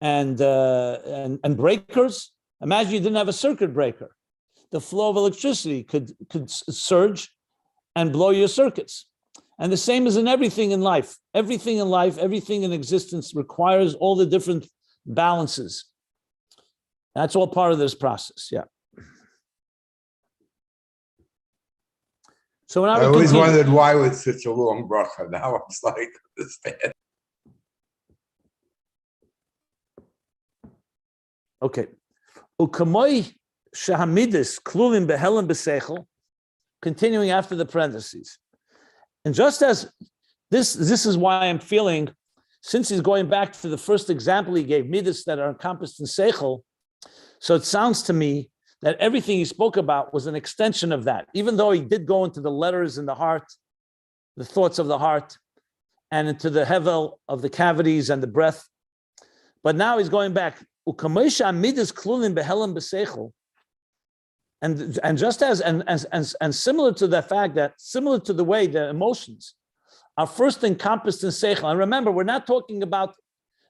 and breakers. Imagine you didn't have a circuit breaker. The flow of electricity could surge and blow your circuits. And the same is in everything in life. Everything in life, everything in existence requires all the different balances. That's all part of this process, yeah. So I always wondered why it was such a long bracha. Now I'm like, understand. Okay. Ukamoi shahamidis klulin behelim besechel, continuing after the parentheses. And just as this is why I'm feeling, since he's going back to the first example he gave, midas that are encompassed in seichel, so it sounds to me that everything he spoke about was an extension of that, even though he did go into the letters in the heart, the thoughts of the heart, and into the hevel of the cavities and the breath. But now he's going back. And just as and similar to the fact that, similar to the way the emotions are first encompassed in seichel. And remember, we're not talking about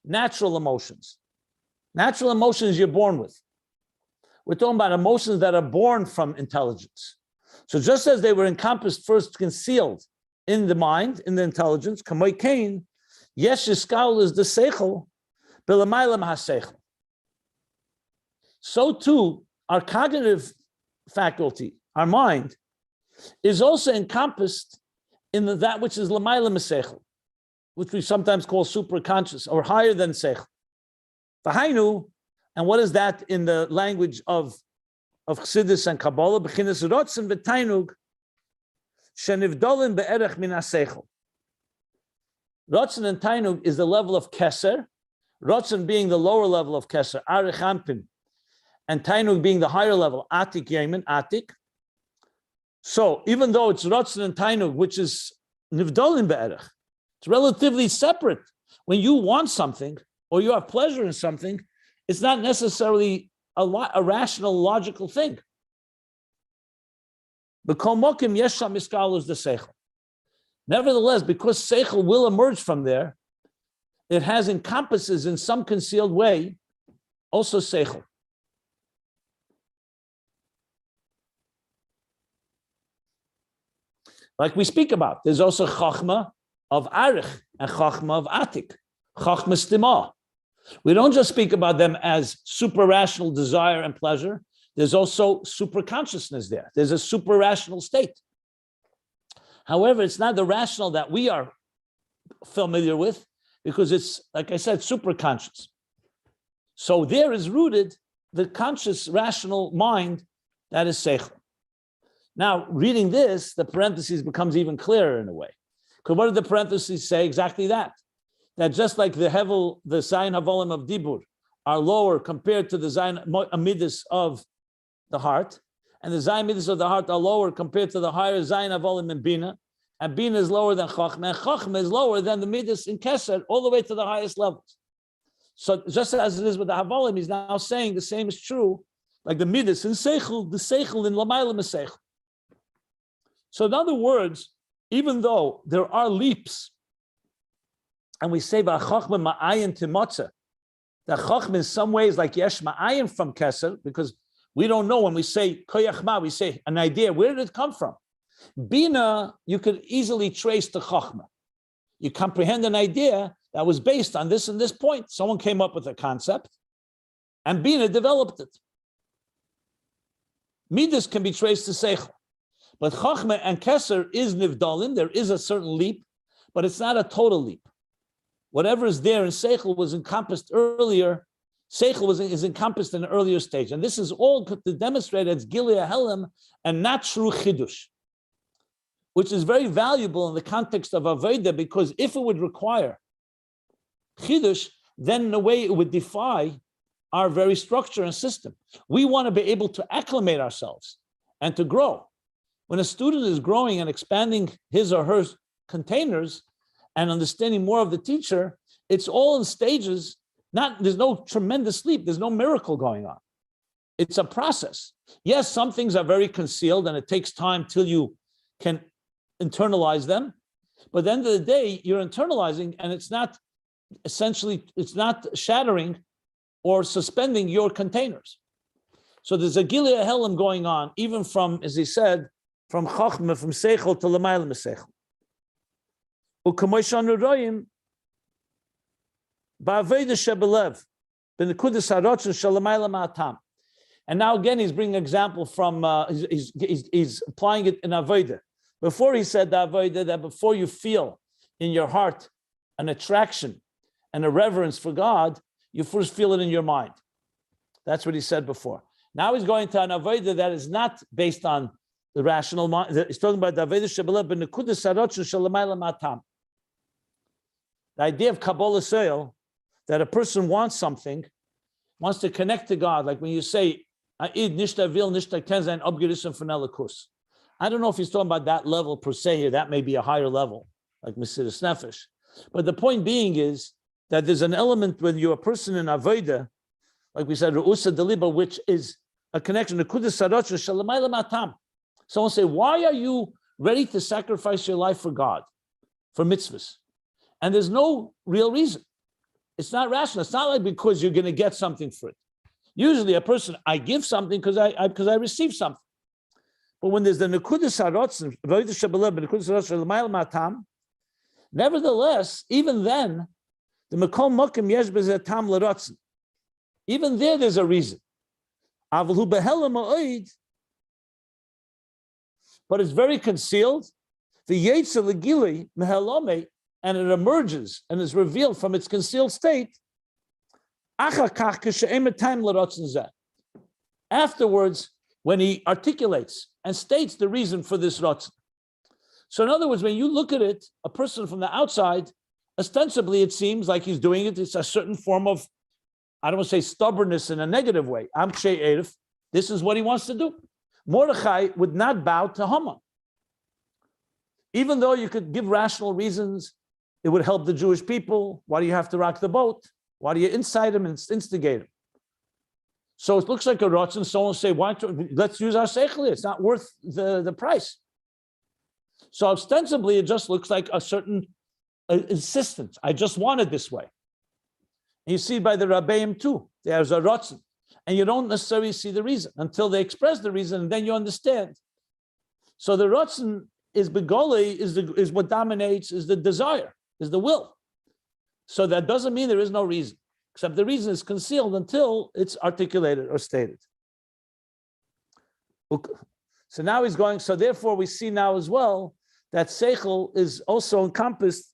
natural emotions. Natural emotions you're born with. We're talking about emotions that are born from intelligence. So just as they were encompassed, first concealed in the mind, in the intelligence, kamoi kain, yesh iskal is the seichel, b'lamaylam ha-seichel. So too, our cognitive faculty, our mind, is also encompassed in that which is lamaylam ha-seichel, which we sometimes call superconscious or higher than seichel. V'hainu, and what is that in the language of Chassidus and Kabbalah? B'chinas rotzen v'tainug shenivdolim be'erech min ha-seichel. Rotzen and tainug is the level of keser, rotzen being the lower level of keser, arich ampin, and tainug being the higher level, atik yemen, atik. So even though it's rotzen and tainug, which is nivdolim be'erech, it's relatively separate. When you want something or you have pleasure in something, it's not necessarily a rational, logical thing. Nevertheless, because seichel will emerge from there, it encompasses in some concealed way also seichel. Like we speak about, there's also chachma of arich and chachma of atik, chachma stima. We don't just speak about them as super rational desire and pleasure. There's also super consciousness there. There's a super rational state. However, it's not the rational that we are familiar with, because it's, like I said, super conscious. So there is rooted the conscious rational mind that is seichel. Now, reading this, the parentheses becomes even clearer in a way. Because what did the parentheses say? Exactly that. That just like the Hevel, the Zayin Havolim of Dibur are lower compared to the Zayin Amidus of the heart, and the Zayin Amidus of the heart are lower compared to the higher Zayin Havolim in Bina, and Bina is lower than Chachma, and Chachma is lower than the Midus in Keser, all the way to the highest levels. So just as it is with the Havolim, he's now saying the same is true, like the Midus in Seichel, the Seichel in Lamayla Meseichel. So in other words, even though there are leaps, and we say Chachma Ma'ayin Timotza, that Chachma in some ways like Yesh Ma'ayin from Keser, because we don't know when we say Koyach Ma, we say an idea, where did it come from? Bina, you could easily trace to Chachma. You comprehend an idea that was based on this and this point. Someone came up with a concept, and Bina developed it. Midas can be traced to Seichel. But Chachma and Keser is Nivdalim, there is a certain leap, but it's not a total leap. Whatever is there in Seichel was encompassed earlier. Seichel is encompassed in an earlier stage. And this is all to demonstrate it's Gilead Helem and not true Chidush, which is very valuable in the context of Avodah, because if it would require Chidush, then in a way it would defy our very structure and system. We want to be able to acclimate ourselves and to grow. When a student is growing and expanding his or her containers and understanding more of the teacher, it's all in stages. There's no tremendous leap. There's no miracle going on. It's a process. Yes, some things are very concealed and it takes time till you can internalize them. But at the end of the day, you're internalizing, and it's not shattering or suspending your containers. So there's a Gilead Helem going on, even from, as he said, from Chachma, from Seichel to Lamayla Meseichel. U'kamoishanu royim ba'aveda shebelev b'nekudas harotzen shalamayla ma'atam. And now again, he's bringing an example from, he's applying it in Avodah. Before he said the Avodah, that before you feel in your heart an attraction and a reverence for God, you first feel it in your mind. That's what he said before. Now he's going to an Avodah that is not based on the rational mind. He's talking about the Avodah Shebelev b'nekudas harotzen shalamayla ma'atam. The idea of Kabbalah soil, that a person wants something, wants to connect to God, like when you say, I don't know if he's talking about that level per se here. That may be a higher level, like Mesiras Nefesh. But the point being is that there's an element when you're a person in Avodah, like we said, Re'usa Deliba, which is a connection to Kudas Saroch Shalamayla Matam. Someone say, why are you ready to sacrifice your life for God, for mitzvahs? And there's no real reason. It's not rational. It's not like because you're going to get something for it. Usually a person, I give something because I receive something. But when there's the Nekudas Harotzen, nevertheless, even then, the Mekom Mokim Yesh B'zeh Tam L'Rotzen, even there's a reason. But it's very concealed. The Yetzer L'Gili Mehelome, and it emerges and is revealed from its concealed state. Afterwards, when he articulates and states the reason for this rotzen. So in other words, when you look at it, a person from the outside, ostensibly it seems like he's doing it. It's a certain form of, I don't want to say stubbornness in a negative way. This is what he wants to do. Mordechai would not bow to Haman. Even though you could give rational reasons, it would help the Jewish people. Why do you have to rock the boat? Why do you incite him and instigate him? So it looks like a rotz, and someone say, let's use our seichel. It's not worth the price. So ostensibly, it just looks like a certain insistence. I just want it this way. And you see by the Rabbeim too, there's a rotzen. And you don't necessarily see the reason until they express the reason, and then you understand. So the rotzen is begoli, is what dominates, is the desire, is the will. So that doesn't mean there is no reason, except the reason is concealed until it's articulated or stated. So now he's going, so therefore we see now as well that seichel is also encompassed,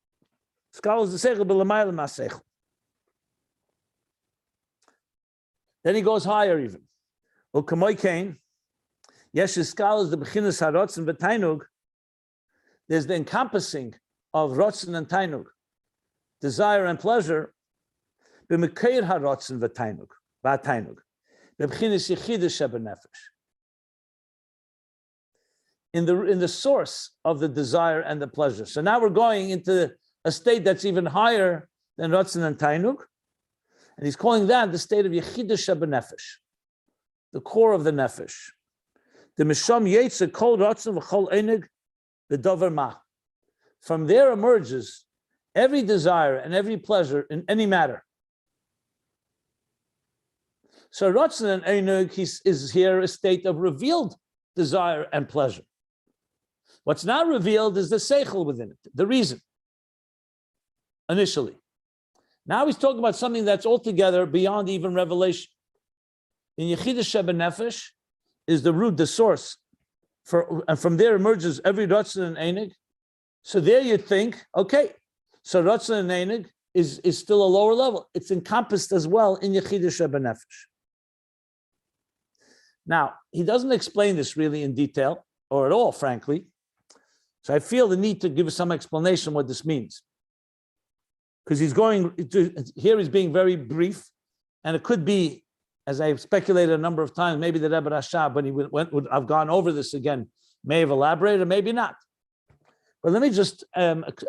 scholars the seichel b'lamayla ma seichel. Then he goes higher even. U'kamoy kain, yesh scholars the bechinas harotzen v'tainug, there's the encompassing of rotzen and tainug, desire and pleasure, b'mekeir harotzen v'tainug, b'bechinas yichidas shebenefesh. In the source of the desire and the pleasure. So now we're going into a state that's even higher than rotzen and tainug, and he's calling that the state of yichidas shebenefesh, the core of the nefesh. The misham yetzer kol rotzen v'chol einig v'dover ma. From there emerges every desire and every pleasure in any matter. So rotzen and einig is here a state of revealed desire and pleasure. What's not revealed is the seichel within it, the reason, initially. Now he's talking about something that's altogether beyond even revelation. In Yechidas Shebenefesh is the root, the source, and from there emerges every Ratzon and Einig. So there you think, okay, so Ratzon and Einig is still a lower level. It's encompassed as well in Yechidas Shebenefesh. Now, he doesn't explain this really in detail, or at all, frankly. So I feel the need to give some explanation what this means. Because he's going to, here he's being very brief, and it could be, as I've speculated a number of times, maybe the Rebbe Rashab, when he would have gone over this again, may have elaborated, or maybe not. But let me just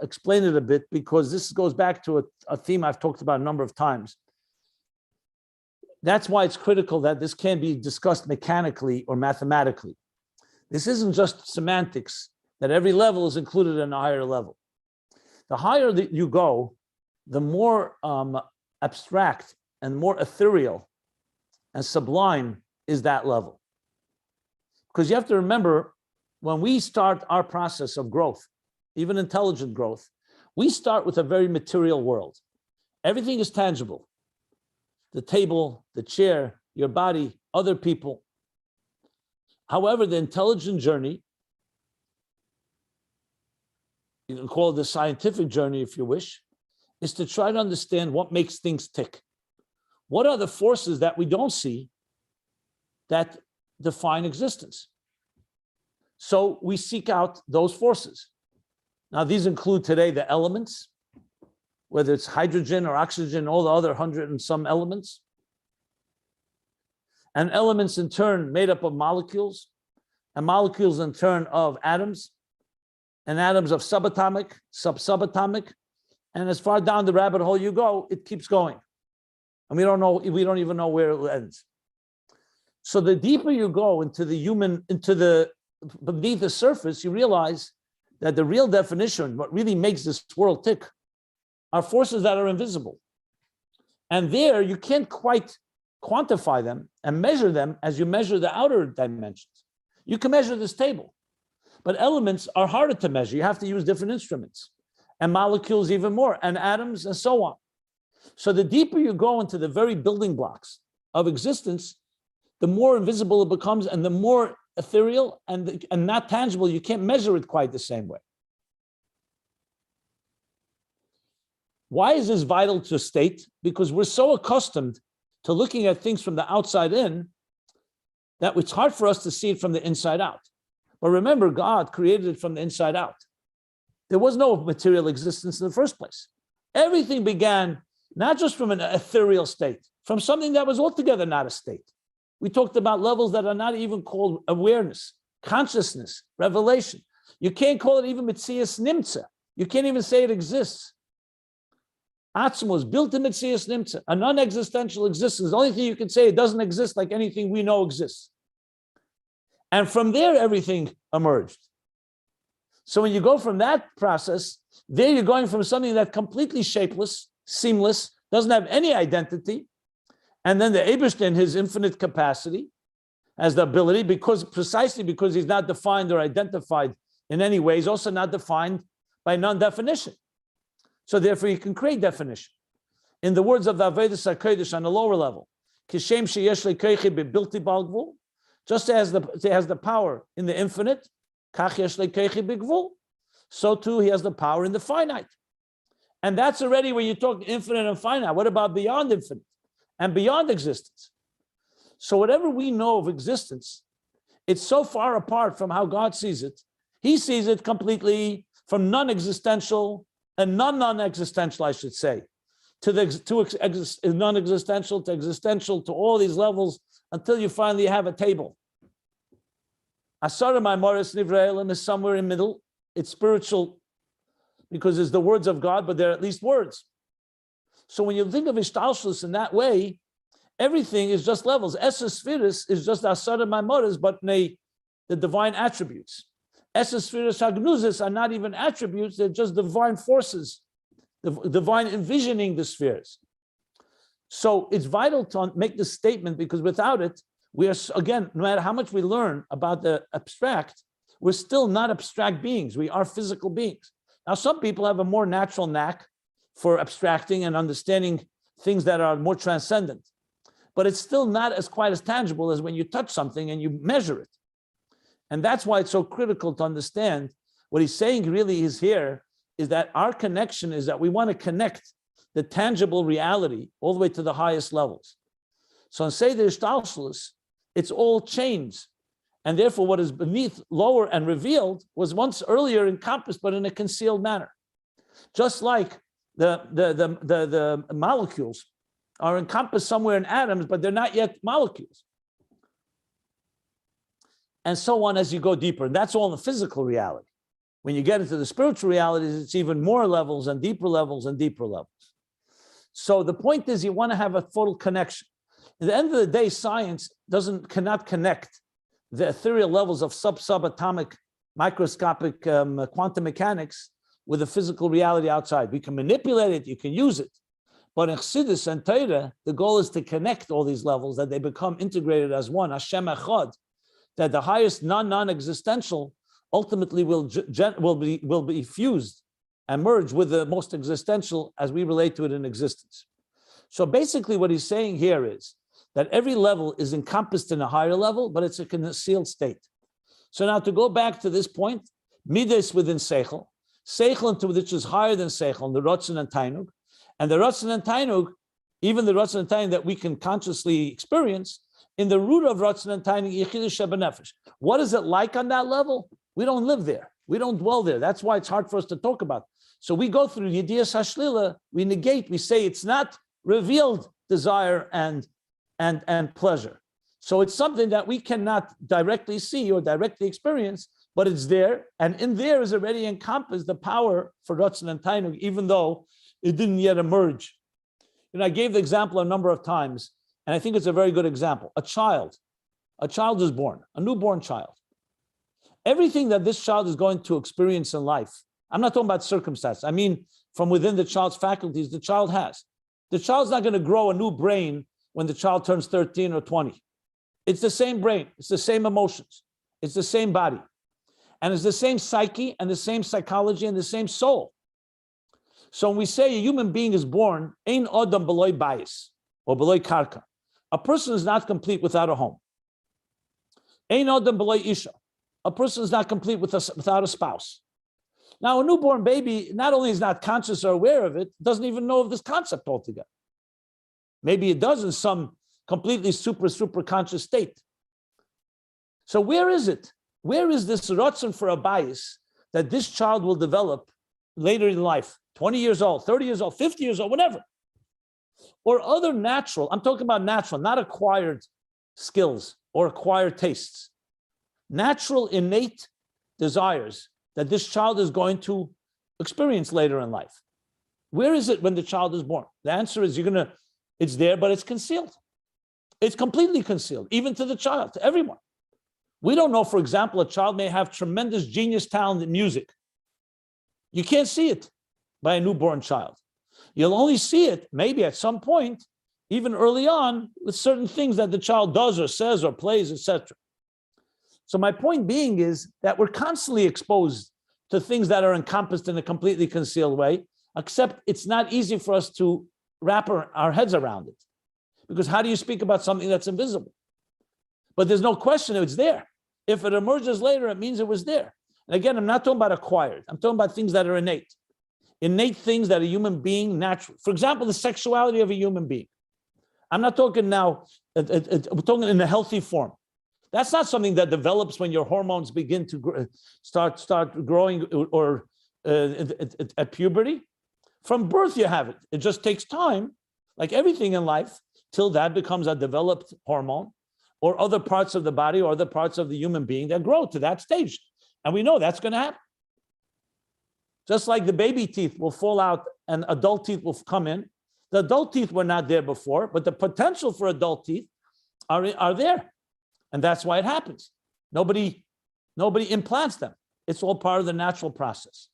explain it a bit, because this goes back to a theme I've talked about a number of times. That's why it's critical that this can't be discussed mechanically or mathematically. This isn't just semantics, that every level is included in a higher level. The higher that you go, the more abstract and more ethereal and sublime is that level. Because you have to remember, when we start our process of growth, even intelligent growth, we start with a very material world. Everything is tangible. The table, the chair, your body, other people. However, the intelligent journey, you can call it the scientific journey if you wish, is to try to understand what makes things tick. What are the forces that we don't see that define existence? So we seek out those forces. Now, these include today the elements, whether it's hydrogen or oxygen, all the other 100 and some elements. And elements in turn made up of molecules, and molecules in turn of atoms, and atoms of subatomic, subatomic, and as far down the rabbit hole you go, it keeps going. And we don't even know where it ends. So the deeper you go into beneath the surface, you realize that the real definition, what really makes this world tick, are forces that are invisible. And there you can't quite quantify them and measure them as you measure the outer dimensions. You can measure this table, but elements are harder to measure. You have to use different instruments, and molecules even more, and atoms and so on. So the deeper you go into the very building blocks of existence, the more invisible it becomes and the more ethereal and not tangible. You can't measure it quite the same way. Why is this vital to state? Because we're so accustomed to looking at things from the outside in that it's hard for us to see it from the inside out. But remember, God created it from the inside out. There was no material existence in the first place. Everything began not just from an ethereal state, from something that was altogether not a state. We talked about levels that are not even called awareness, consciousness, revelation. You can't call it even Metzias Nimtza. You can't even say it exists. Atzm was built in Metzias Nimtza, a non-existential existence. The only thing you can say, it doesn't exist like anything we know exists. And from there, everything emerged. So when you go from that process, there you're going from something that's completely shapeless, seamless, doesn't have any identity. And then the Eibishter, in his infinite capacity, has the ability, precisely because he's not defined or identified in any way, he's also not defined by non-definition. So therefore, he can create definition. In the words of the Avodas HaKodesh on the lower level, Kishem sheyesh lekoichi bebilti balgvul, just as he has the power in the infinite, kach yesh lekoichi bigvul, so too he has the power in the finite. And that's already when you talk infinite and finite. What about beyond infinite and beyond existence? So whatever we know of existence, it's so far apart from how God sees it. He sees it completely from non-existential and non-existential, I should say, to non-existential to existential, to all these levels, until you finally have a table. Asara Maimoris Nivraelim is somewhere in the middle. It's spiritual because it's the words of God, but they're at least words. So when you think of Ishtalshlus in that way, everything is just levels. Esses Spheres is just Asara Maimoris, but the divine attributes. Esses Spheres Hagnuzis are not even attributes, they're just divine forces, the divine envisioning the spheres. So it's vital to make this statement, because without it, we are, again, no matter how much we learn about the abstract, we're still not abstract beings. We are physical beings. Now, some people have a more natural knack for abstracting and understanding things that are more transcendent, but it's still not quite as tangible as when you touch something and you measure it. And that's why it's so critical to understand what he's saying really is here, is that our connection is that we want to connect the tangible reality all the way to the highest levels. So in Seder Ishtalshlus, it's all chains. And therefore what is beneath, lower and revealed was once earlier encompassed, but in a concealed manner. Just like the molecules are encompassed somewhere in atoms, but they're not yet molecules. And so on as you go deeper. And that's all in the physical reality. When you get into the spiritual realities, it's even more levels and deeper levels and deeper levels. So the point is, you want to have a total connection. At the end of the day, science cannot connect the ethereal levels of subatomic, microscopic quantum mechanics with the physical reality outside. We can manipulate it, you can use it. But in Chassidus and Torah, the goal is to connect all these levels, that they become integrated as one, Hashem Echad, that the highest non-existential ultimately will be fused and merged with the most existential as we relate to it in existence. So basically what he's saying here is that every level is encompassed in a higher level, but it's a concealed state. So now to go back to this point, midas within Seichel into which is higher than Seichel, the Ratzon and Tainug, and the Ratzon and Tainug, even the Ratzon and Tainug that we can consciously experience, in the root of Ratzon and Tainug, Yechidus Shebenefesh. What is it like on that level? We don't live there. We don't dwell there. That's why it's hard for us to talk about. So we go through Yedias Hashlila, we negate, we say it's not revealed desire and pleasure. So it's something that we cannot directly see or directly experience, but it's there. And in there is already encompassed the power for Ratzon and Tainug, even though it didn't yet emerge. And I gave the example a number of times, and I think it's a very good example. A child is born, a newborn child. Everything that this child is going to experience in life, I'm not talking about circumstance, I mean from within the child's faculties the child has. The child's not going to grow a new brain when the child turns 13 or 20. It's the same brain, it's the same emotions, it's the same body, and it's the same psyche and the same psychology and the same soul. So when we say a human being is born, ein adam beloy bayis or beloy karka, a person is not complete without a home. Ein adam beloy isha, a person is not complete without a spouse. Now, a newborn baby not only is not conscious or aware of it, doesn't even know of this concept altogether. Maybe it does in some completely super conscious state. So where is it? Where is this ratzon for a bias that this child will develop later in life, 20 years old, 30 years old, 50 years old, whatever? Or other natural, I'm talking about natural, not acquired skills or acquired tastes. Natural, innate desires that this child is going to experience later in life. Where is it when the child is born? The answer is it's there, but it's concealed. It's completely concealed, even to the child, to everyone. We don't know, for example, a child may have tremendous genius talent in music. You can't see it by a newborn child. You'll only see it maybe at some point, even early on, with certain things that the child does or says or plays, etc. So my point being is that we're constantly exposed to things that are encompassed in a completely concealed way, except it's not easy for us to wrap our heads around it. Because how do you speak about something that's invisible? But there's no question it's there. If it emerges later, it means it was there. And again, I'm not talking about acquired. I'm talking about things that are innate. Innate things that a human being naturally, for example, the sexuality of a human being. I'm not talking now, we're talking in a healthy form. That's not something that develops when your hormones begin to start growing or at puberty. From birth, you have it. It just takes time, like everything in life, till that becomes a developed hormone or other parts of the body or other parts of the human being that grow to that stage. And we know that's going to happen. Just like the baby teeth will fall out and adult teeth will come in. The adult teeth were not there before, but the potential for adult teeth are there. And that's why it happens. Nobody implants them. It's all part of the natural process.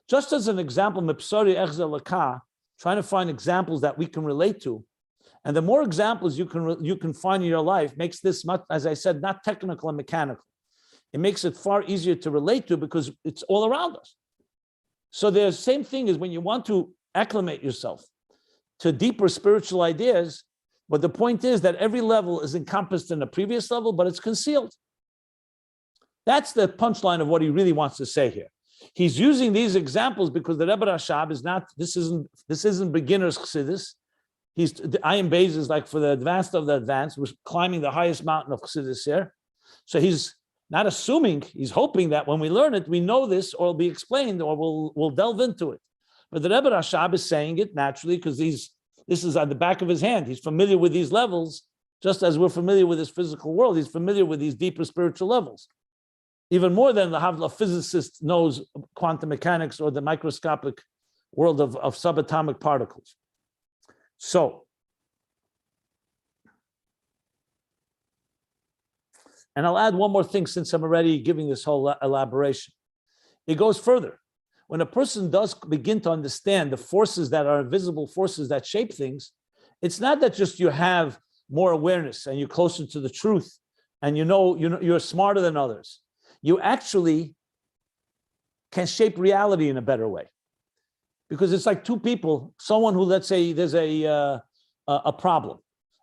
Just as an example, trying to find examples that we can relate to. And the more examples you can find in your life makes this much, as I said, not technical and mechanical. It makes it far easier to relate to because it's all around us. So the same thing is when you want to acclimate yourself to deeper spiritual ideas, but the point is that every level is encompassed in a previous level, but it's concealed. That's the punchline of what he really wants to say here. He's using these examples because the Rebbe Rashab is not, this isn't beginner's chassidus. The Ayin Beis is like for the advanced of the advanced. We're climbing the highest mountain of chassidus here. So he's not assuming, he's hoping that when we learn it, we know this or it'll be explained or we'll delve into it. But the Rebbe Rashab is saying it naturally because this is on the back of his hand. He's familiar with these levels, just as we're familiar with this physical world. He's familiar with these deeper spiritual levels. Even more than the Havla physicist knows quantum mechanics or the microscopic world of subatomic particles. So, and I'll add one more thing since I'm already giving this whole elaboration. It goes further. When a person does begin to understand the forces that are invisible forces that shape things, it's not that just you have more awareness and you're closer to the truth and you're smarter than others. You actually can shape reality in a better way. Because it's like two people, someone who, let's say there's a problem,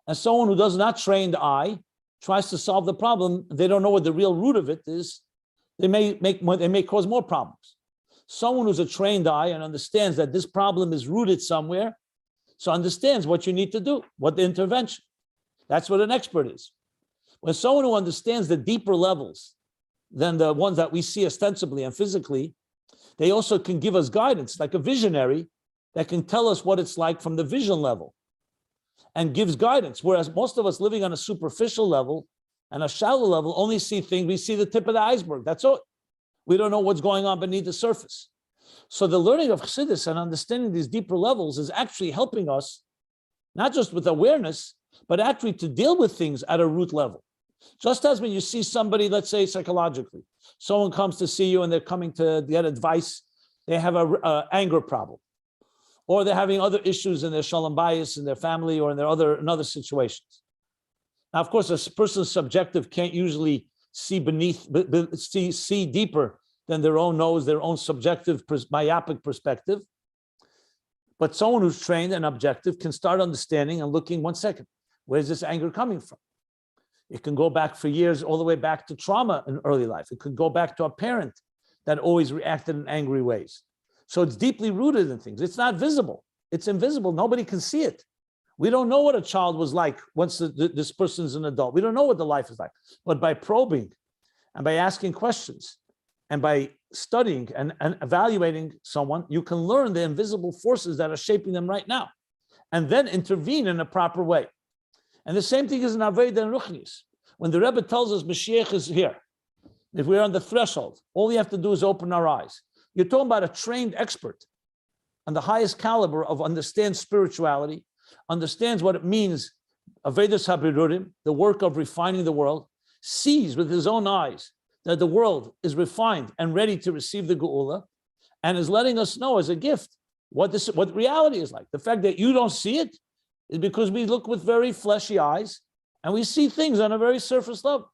and someone who does not train the eye tries to solve the problem, they don't know what the real root of it is, they may cause more problems. Someone who's a trained eye and understands that this problem is rooted somewhere, so understands what you need to do, what the intervention. That's what an expert is. When someone who understands the deeper levels than the ones that we see ostensibly and physically, they also can give us guidance, like a visionary that can tell us what it's like from the vision level and gives guidance. Whereas most of us living on a superficial level and a shallow level only see things, we see the tip of the iceberg. That's all. We don't know what's going on beneath the surface. So the learning of Chassidus and understanding these deeper levels is actually helping us, not just with awareness, but actually to deal with things at a root level. Just as when you see somebody, let's say psychologically, someone comes to see you and they're coming to get advice, they have an anger problem, or they're having other issues in their shalom bayis, in their family, or in other situations. Now, of course, a person's subjective can't usually see see deeper than their own nose, their own subjective myopic perspective. But someone who's trained and objective can start understanding and looking, 1 second, where's this anger coming from? It can go back for years, all the way back to trauma in early life. It could go back to a parent that always reacted in angry ways. So it's deeply rooted in things. It's not visible. It's invisible. Nobody can see it. We don't know what a child was like once this person's an adult. We don't know what the life is like. But by probing and by asking questions and by studying and evaluating someone, you can learn the invisible forces that are shaping them right now and then intervene in a proper way. And the same thing is in Aveda and Ruchnis. When the Rebbe tells us Mashiach is here, if we're on the threshold, all we have to do is open our eyes. You're talking about a trained expert on the highest caliber of understands spirituality, understands what it means, Avedas HaBirurim, the work of refining the world, sees with his own eyes that the world is refined and ready to receive the Geula, and is letting us know as a gift what reality is like. The fact that you don't see it is because we look with very fleshy eyes and we see things on a very surface level.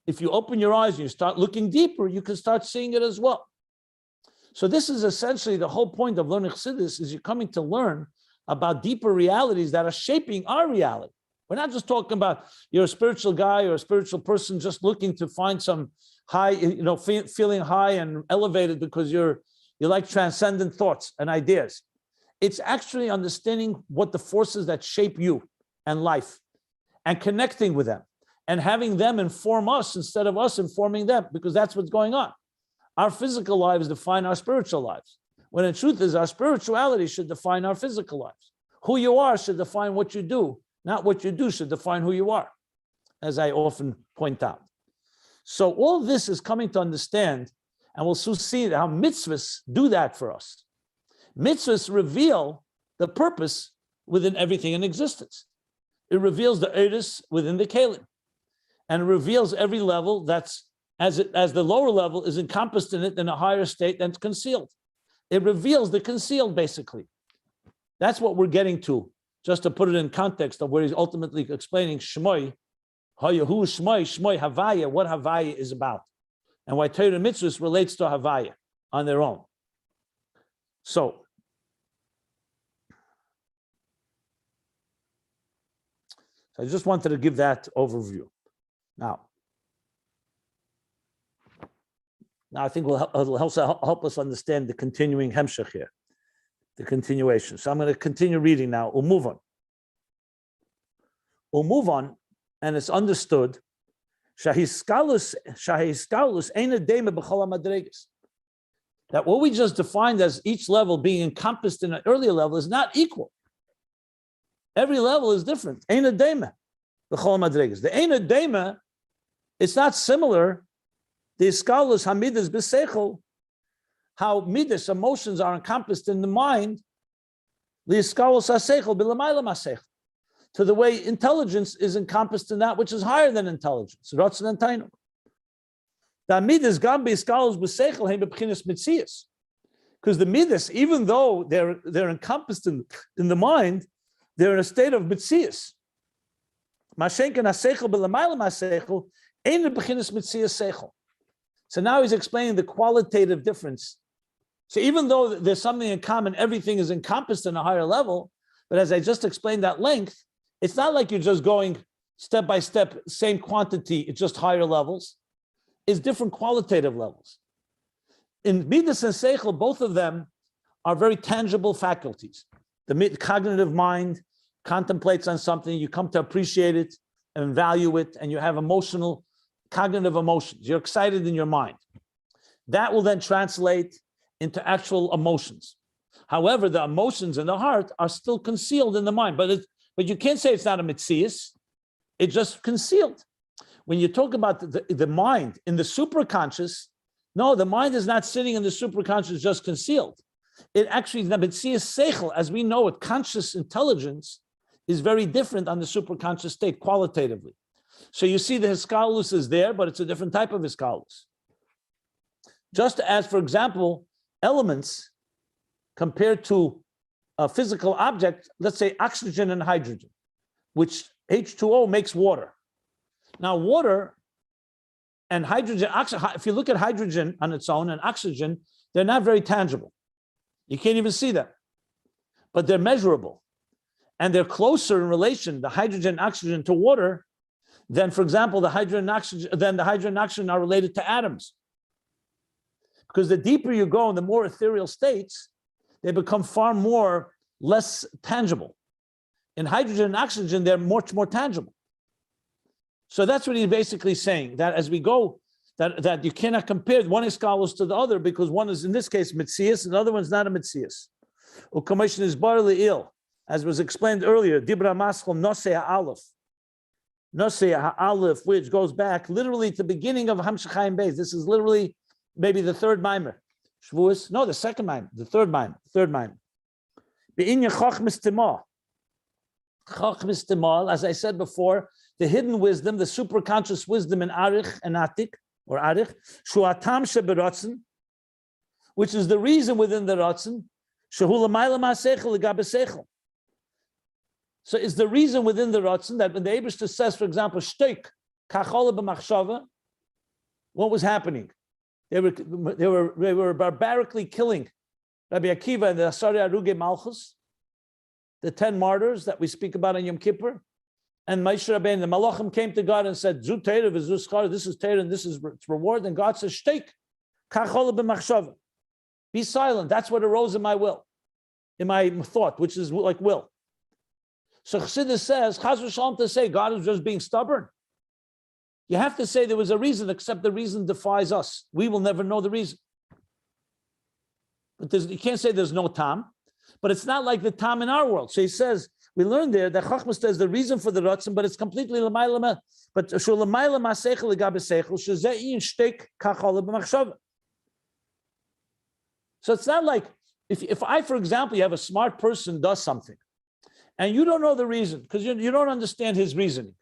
If you open your eyes and you start looking deeper, you can start seeing it as well. So this is essentially the whole point of learning Chassidus, is you're coming to learn about deeper realities that are shaping our reality. We're not just talking about you're a spiritual guy or a spiritual person just looking to find some high, feeling high and elevated because you like transcendent thoughts and ideas. It's actually understanding what the forces that shape you and life and connecting with them and having them inform us instead of us informing them, because that's what's going on. Our physical lives define our spiritual lives, when the truth is our spirituality should define our physical lives. Who you are should define what you do, not what you do should define who you are, as I often point out. So all this is coming to understand, and we'll soon see how mitzvahs do that for us. Mitzvahs reveal the purpose within everything in existence. It reveals the eris within the kelim, and it reveals every level that's as the lower level is encompassed in it in a higher state that's concealed. It reveals the concealed, basically. That's what we're getting to, just to put it in context of where he's ultimately explaining Shmoy, Hayahu Shmoy, Shmoy Havaya, what Havaya is about, and why Torah Mitzvahs relates to Havaya on their own. So, I just wanted to give that overview. Now I think it'll help us understand the continuing hemshech here, the continuation. So I'm going to continue reading now. We'll move on, and it's understood. That what we just defined as each level being encompassed in an earlier level is not equal. Every level is different. The Eina Dema, it's not similar. The Iskalus Hamidas B'Seichel, how midas, emotions are encompassed in the mind, the Iskalus HaSeichel B'Lamayla HaSeichel, to the way intelligence is encompassed in that which is higher than intelligence. Ratzon and Tainu. The midas Gam B'Iskalus B'Seichel Heim B'Chinas Mitzias, because the midas, even though they're encompassed in the mind, they're in a state of Mitzias. Mashenken HaSeichel B'Lamayla HaSeichel Ein B'Chinas Mitzias Seichel. So now he's explaining the qualitative difference. So even though there's something in common, everything is encompassed in a higher level, but as I just explained at length, it's not like you're just going step by step, same quantity, it's just higher levels. It's different qualitative levels. In Midas and Seichel, both of them are very tangible faculties. The cognitive mind contemplates on something, you come to appreciate it and value it, and you have cognitive emotions. You're excited in your mind. That will then translate into actual emotions. However, the emotions in the heart are still concealed in the mind, but you can't say it's not a mitzias. It's just concealed. When you talk about the mind in the superconscious, no, the mind is not sitting in the superconscious just concealed. It actually, the mitzias seichel, as we know it, conscious intelligence is very different on the superconscious state qualitatively. So you see the hiskalus is there, but it's a different type of hiskalus. Just as, for example, elements compared to a physical object, let's say oxygen and hydrogen, which H2O makes water. Now water and hydrogen, if you look at hydrogen on its own and oxygen, they're not very tangible. You can't even see them, but they're measurable. And they're closer in relation, the hydrogen and oxygen, to water than, for example, the hydrogen and oxygen are related to atoms. Because the deeper you go in the more ethereal states, they become far less tangible. In hydrogen and oxygen, they're much more tangible. So that's what he's basically saying, that as we go, that you cannot compare one iskalos to the other, because one is, in this case, mitzias, and the other one's not a mitzias. U'kameshin is barely ill, as was explained earlier, dibra maschel nosei ha'alef. Nosei ha'alef, which goes back literally to the beginning of Hamshech Ayin Beis. This is literally maybe the third mimer. Shavuos, no, the second mimer, the third mimer. Be'inya chochmas timah. Chochmas timah, as I said before, the hidden wisdom, the superconscious wisdom in Arich and Atik, or Arich, Shuatam sheberotzen, which is the reason within the Rotzen, So is the reason within the Ratzon that when the Eibishter says, for example, shteik, kachola b'machshava, what was happening? They were barbarically killing Rabbi Akiva and the Asari Aruge Malchus, the 10 martyrs that we speak about on Yom Kippur. And Moshe Rabbeinu, the Malachim came to God and said, Zu Teira v'zu schar, this is Teira and this is reward. And God says, shteik, kachola b'machshava. Be silent. That's what arose in my will, in my thought, which is like will. So Chassidus says, Chas v'shalom, to say God is just being stubborn. You have to say there was a reason, except the reason defies us. We will never know the reason. But you can't say there's no tam, but it's not like the tam in our world. So he says, we learned there that Chachma says the reason for the Ratzon, but it's completely l'mayla, but l'mayla ma'seichel l'gabe seichel, sheze'in shtek kachol b'machshava. So it's not like, if I, for example, you have a smart person does something, and you don't know the reason, because you don't understand his reasoning,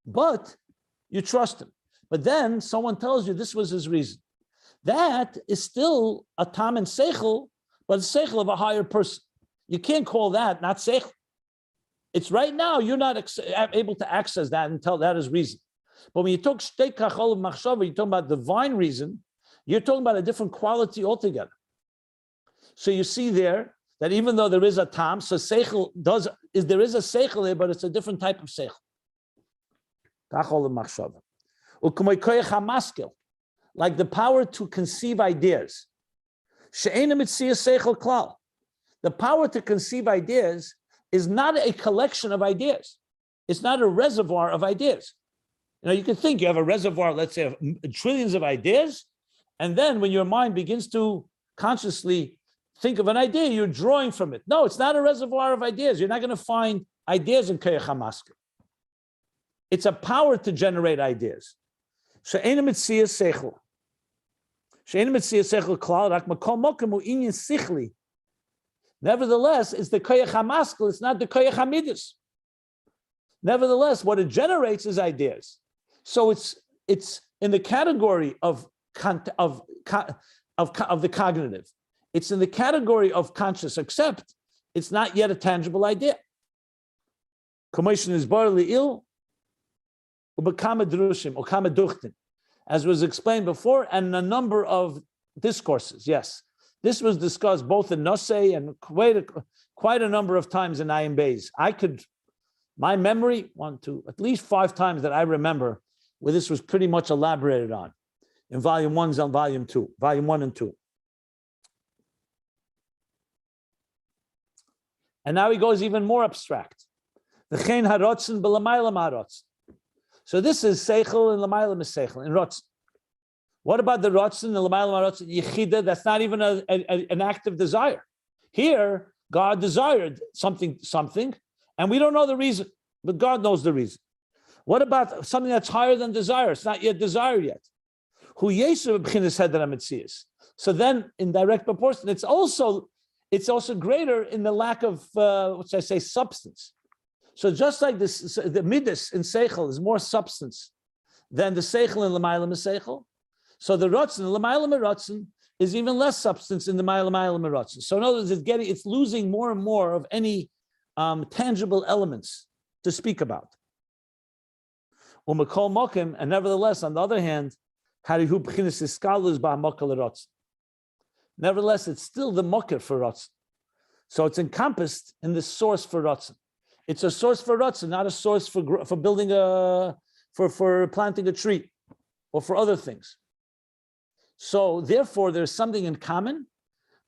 but you trust him. But then someone tells you this was his reason. That is still a tam and seichel, but a seichel of a higher person. You can't call that not seichel. It's right now, you're not able to access that and tell that is reason. But when you talk shtei kachol machshava, you're talking about divine reason, you're talking about a different quality altogether. So you see there that even though there is a tam, so seichel there is a seichel there, but it's a different type of seichel. Like the power to conceive ideas. The power to conceive ideas is not a collection of ideas. It's not a reservoir of ideas. You can think you have a reservoir, let's say, of trillions of ideas, and then when your mind begins to consciously think of an idea, you're drawing from it. No, it's not a reservoir of ideas. You're not going to find ideas in Koyach HaMaskil. It's a power to generate ideas. Nevertheless, it's the Koyach HaMaskil, it's not the Koyach HaMidas. Nevertheless, what it generates is ideas. So it's in the category of the cognitive. It's in the category of conscious, except it's not yet a tangible idea. Commission is barely ill, as was explained before, and a number of discourses. Yes, this was discussed both in Nosei and quite a number of times in Ayin Beis. My memory, at least 5 times that I remember, where this was pretty much elaborated on in volume 1 and volume 2, volume 1 and 2. And now he goes even more abstract. So this is seichel and lamaylam is seichel in rotzen. What about the rotzen and lamaylam rotzen yichida? That's not even an active desire. Here, God desired something, and we don't know the reason, but God knows the reason. What about something that's higher than desire? It's not yet desired yet. So then, in direct proportion, it's also greater in the lack of substance. So just like this, the midas in seichel is more substance than the seichel in l'maylam seichel. So the rotzen, l'maylam rotzen, is even less substance in the maylam rotzen. So in other words, it's losing more and more of any tangible elements to speak about. And nevertheless, on the other hand, nevertheless, it's still the mocker for rotzen. So it's encompassed in the source for rotzen. It's a source for rotzen, not a source for building for planting a tree or for other things. So therefore, there's something in common,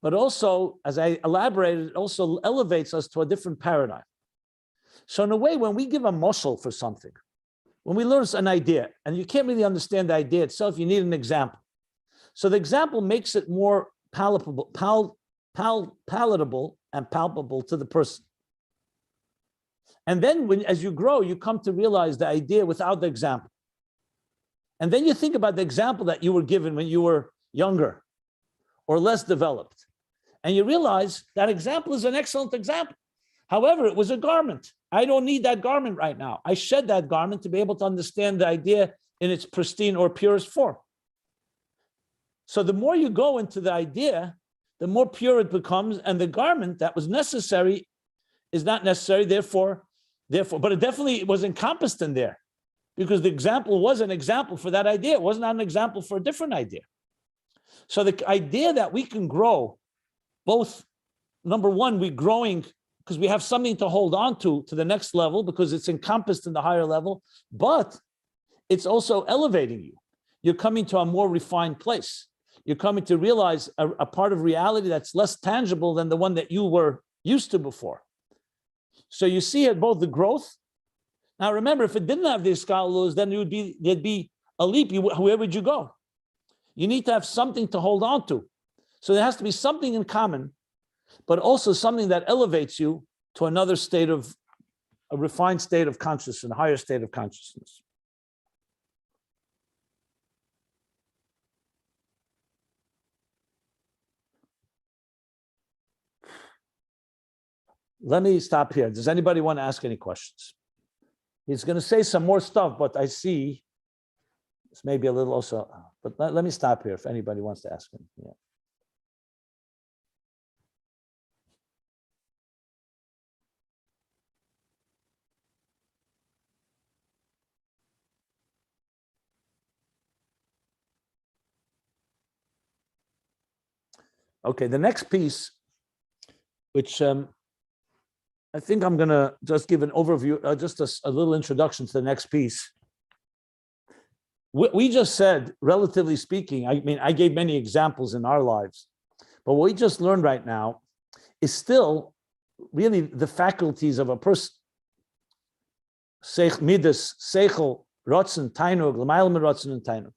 but also, as I elaborated, it also elevates us to a different paradigm. So in a way, when we give a moshel for something, when we learn an idea, and you can't really understand the idea itself, you need an example. So the example makes it more palatable and palpable to the person. And then as you grow, you come to realize the idea without the example. And then you think about the example that you were given when you were younger or less developed. And you realize that example is an excellent example. However, it was a garment. I don't need that garment right now. I shed that garment to be able to understand the idea in its pristine or purest form. So the more you go into the idea, the more pure it becomes, and the garment that was necessary is not necessary, therefore, but it definitely was encompassed in there, because the example was an example for that idea. It was not an example for a different idea. So the idea that we can grow, both, number one, we're growing because we have something to hold on to the next level, because it's encompassed in the higher level, but it's also elevating you. You're coming to a more refined place. You're coming to realize a part of reality that's less tangible than the one that you were used to before. So you see it both the growth. Now remember, if it didn't have these scholars, then there'd be a leap. Where would you go? You need to have something to hold on to. So there has to be something in common, but also something that elevates you to another state of a refined state of consciousness, a higher state of consciousness. Let me stop here. Does anybody want to ask any questions? He's going to say some more stuff, but I see it's maybe a little also, but let me stop here if anybody wants to ask him. Yeah. Okay, the next piece, which I think I'm going to just give an overview, just a little introduction to the next piece. We just said, relatively speaking, I mean, I gave many examples in our lives, but what we just learned right now is still really the faculties of a person. Sech midas, seichel, rotzen, tainug, l'maylam rotzen and tainug.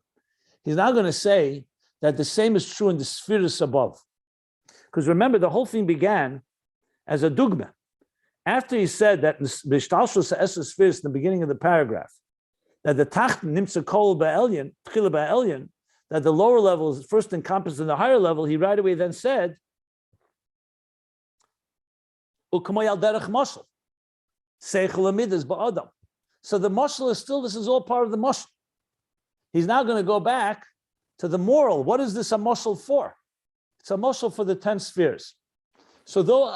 He's now going to say that the same is true in the spheres above. Because remember, the whole thing began as a dugma. After he said that b'shtalshus ha'eser spheres in the beginning of the paragraph, that the tachten nimtza kol ba'elyon, tchila ba'elyon, that the lower level is first encompassed in the higher level, he right away then said, u'kamoy al derech mashal, seichel amidas ba'adam. So the mashal is still, this is all part of the mashal. He's now going to go back to the moral. What is this a mashal for? It's a mashal for the 10 spheres. So though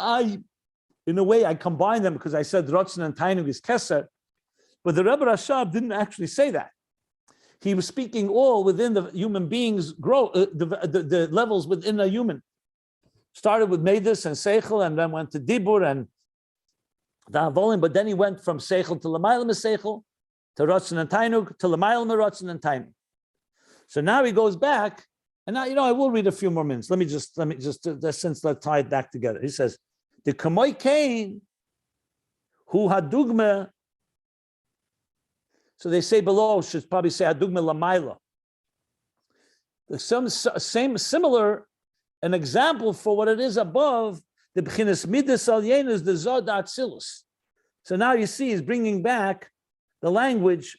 in a way, I combine them because I said Rotzen and Tainug is Keser, but the Rebbe Rashab didn't actually say that. He was speaking all within the human being's growth, the levels within a human. Started with Meidus and Seichel, and then went to Dibur and Da'avolim, but then he went from Seichel to L'maylam Seichel, to Rotzen and Tainug, to L'maylam Rotzen and Tainug. So now he goes back, and now, I will read a few more minutes. Let me just since let's tie it back together. He says, the Kamoy Kain, who hadugma. So they say below, should probably say hadugma lamayla. Same similar, an example for what it is above, the b'chinas midas alien is the zod atzilus. So now you see he's bringing back the language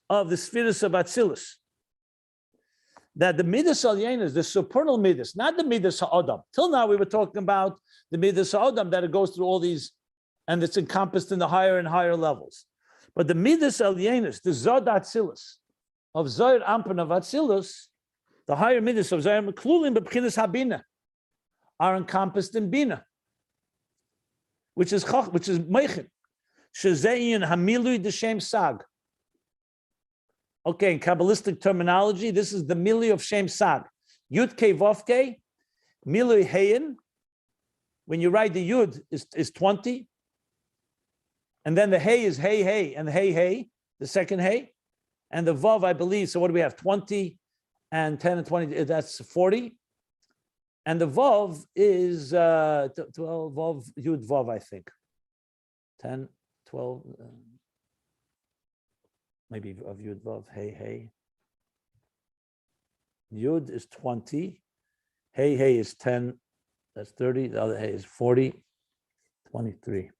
of the spheres of atzilus. That the midas alien is the supernal midas, not the midas ha'adam. Till now we were talking about the midas ha'adam, that it goes through all these, and it's encompassed in the higher and higher levels. But the midas alienis, the zod atzilus, of Zohar Ampan of Atzilus, the higher midas of Zohar Meklulim b'chinas habina, are encompassed in bina, which is meichin, shezein hamilui d'shem sag. Okay, in Kabbalistic terminology, this is the milui of Shem Sag. Yud Kei Vav Kei, milui heyin. When you write the Yud is 20. And then the Hey is Hey Hey, and the Hey Hey, the second Hey. And the Vav, I believe, so what do we have? 20 and 10 and 20, that's 40. And the Vav is 12, Vav, Yud Vav, I think. 10, 12... maybe of Yud Vav, Hey, Hey. Yud is 20. Hey, Hey is 10. That's 30. The other Hey is 40. 23.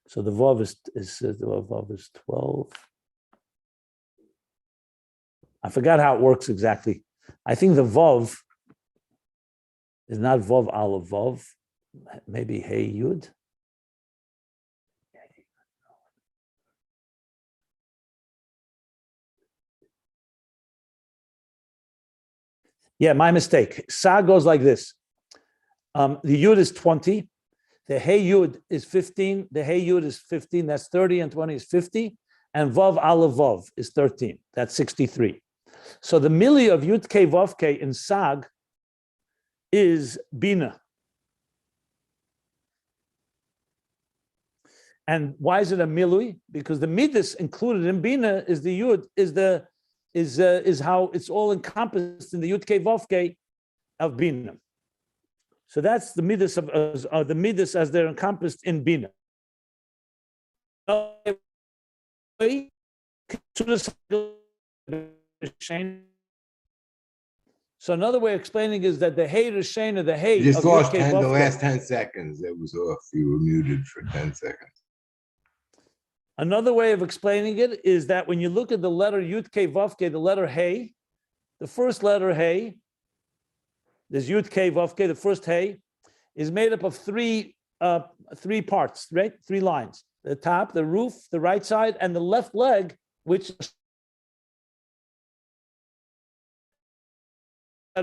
So the Vav is 12. I forgot how it works exactly. I think the Vav is not Vav Aleph Vav. Maybe Hey Yud. Yeah, my mistake. Sa goes like this. The Yud is 20. The Hey Yud is 15. The Hey Yud is 15. That's 30, and 20 is 50. And Vav Aleph Vav is 13. That's 63. So the Mili of Yud K Vav K in Sag is Bina. And why is it a Milui? Because the Midas included in Bina is the Yud, is how it's all encompassed in the Yud K Vav K of Bina. So that's the Midas of the Midas as they're encompassed in Bina. So another way of explaining is that the Hey Rishena, the Hey You just of lost Yud Kei 10, the Vav last Kei. 10 seconds. It was off. You were muted for 10 seconds. Another way of explaining it is that when you look at the letter Yud Kei Vav Kei, the letter Hey, the first letter Hey, there's Yud Kei Vav Kei, the first Hey, is made up of three parts, right? Three lines: the top, the roof, the right side, and the left leg, which so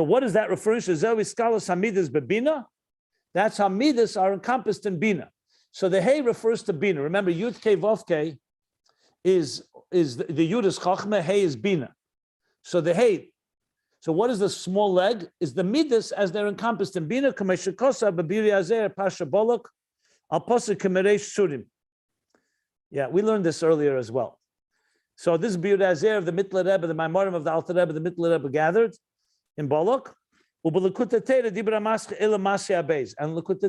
what is that referring to? That's how midas are encompassed in bina. So the Hey refers to bina. Remember, Yud Kei Vav Kei is the Yud is Chachma, Hey is bina. So the Hey. So what is the small leg? Is the midas as they're encompassed in bina. Yeah, we learned this earlier as well. So this is Biur of the Mittler Rebbe, the Maimorim of the Alter Rebbe, the Mittler Rebbe gathered in Bolok. And L'kutei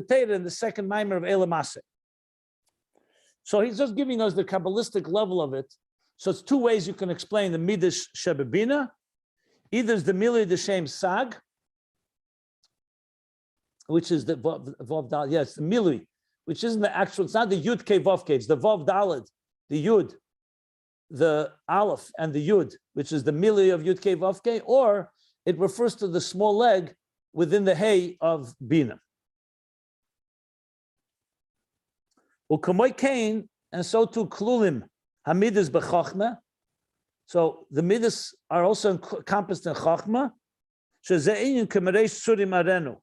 Torah in the second Maimer of Eila Maseh. So he's just giving us the Kabbalistic level of it. So it's two ways you can explain the Midas Shebebina. Either is the Mili D'Shem Sag, which is the Vav Daled. Yes, the Mili, which isn't the actual, it's not the Yud Kei Vav Kei, it's the Vav Daled, the Yud, the Aleph, and the Yud, which is the Mili of Yud Kei Vav Kei, or it refers to the small leg within the Hey of Bina. Ukamoy Kain, and so too Klulim, Hamidas B'Chachma. So the Midas are also encompassed in Chachma. Sheze'inyin Kemereish Tzurim Arenu.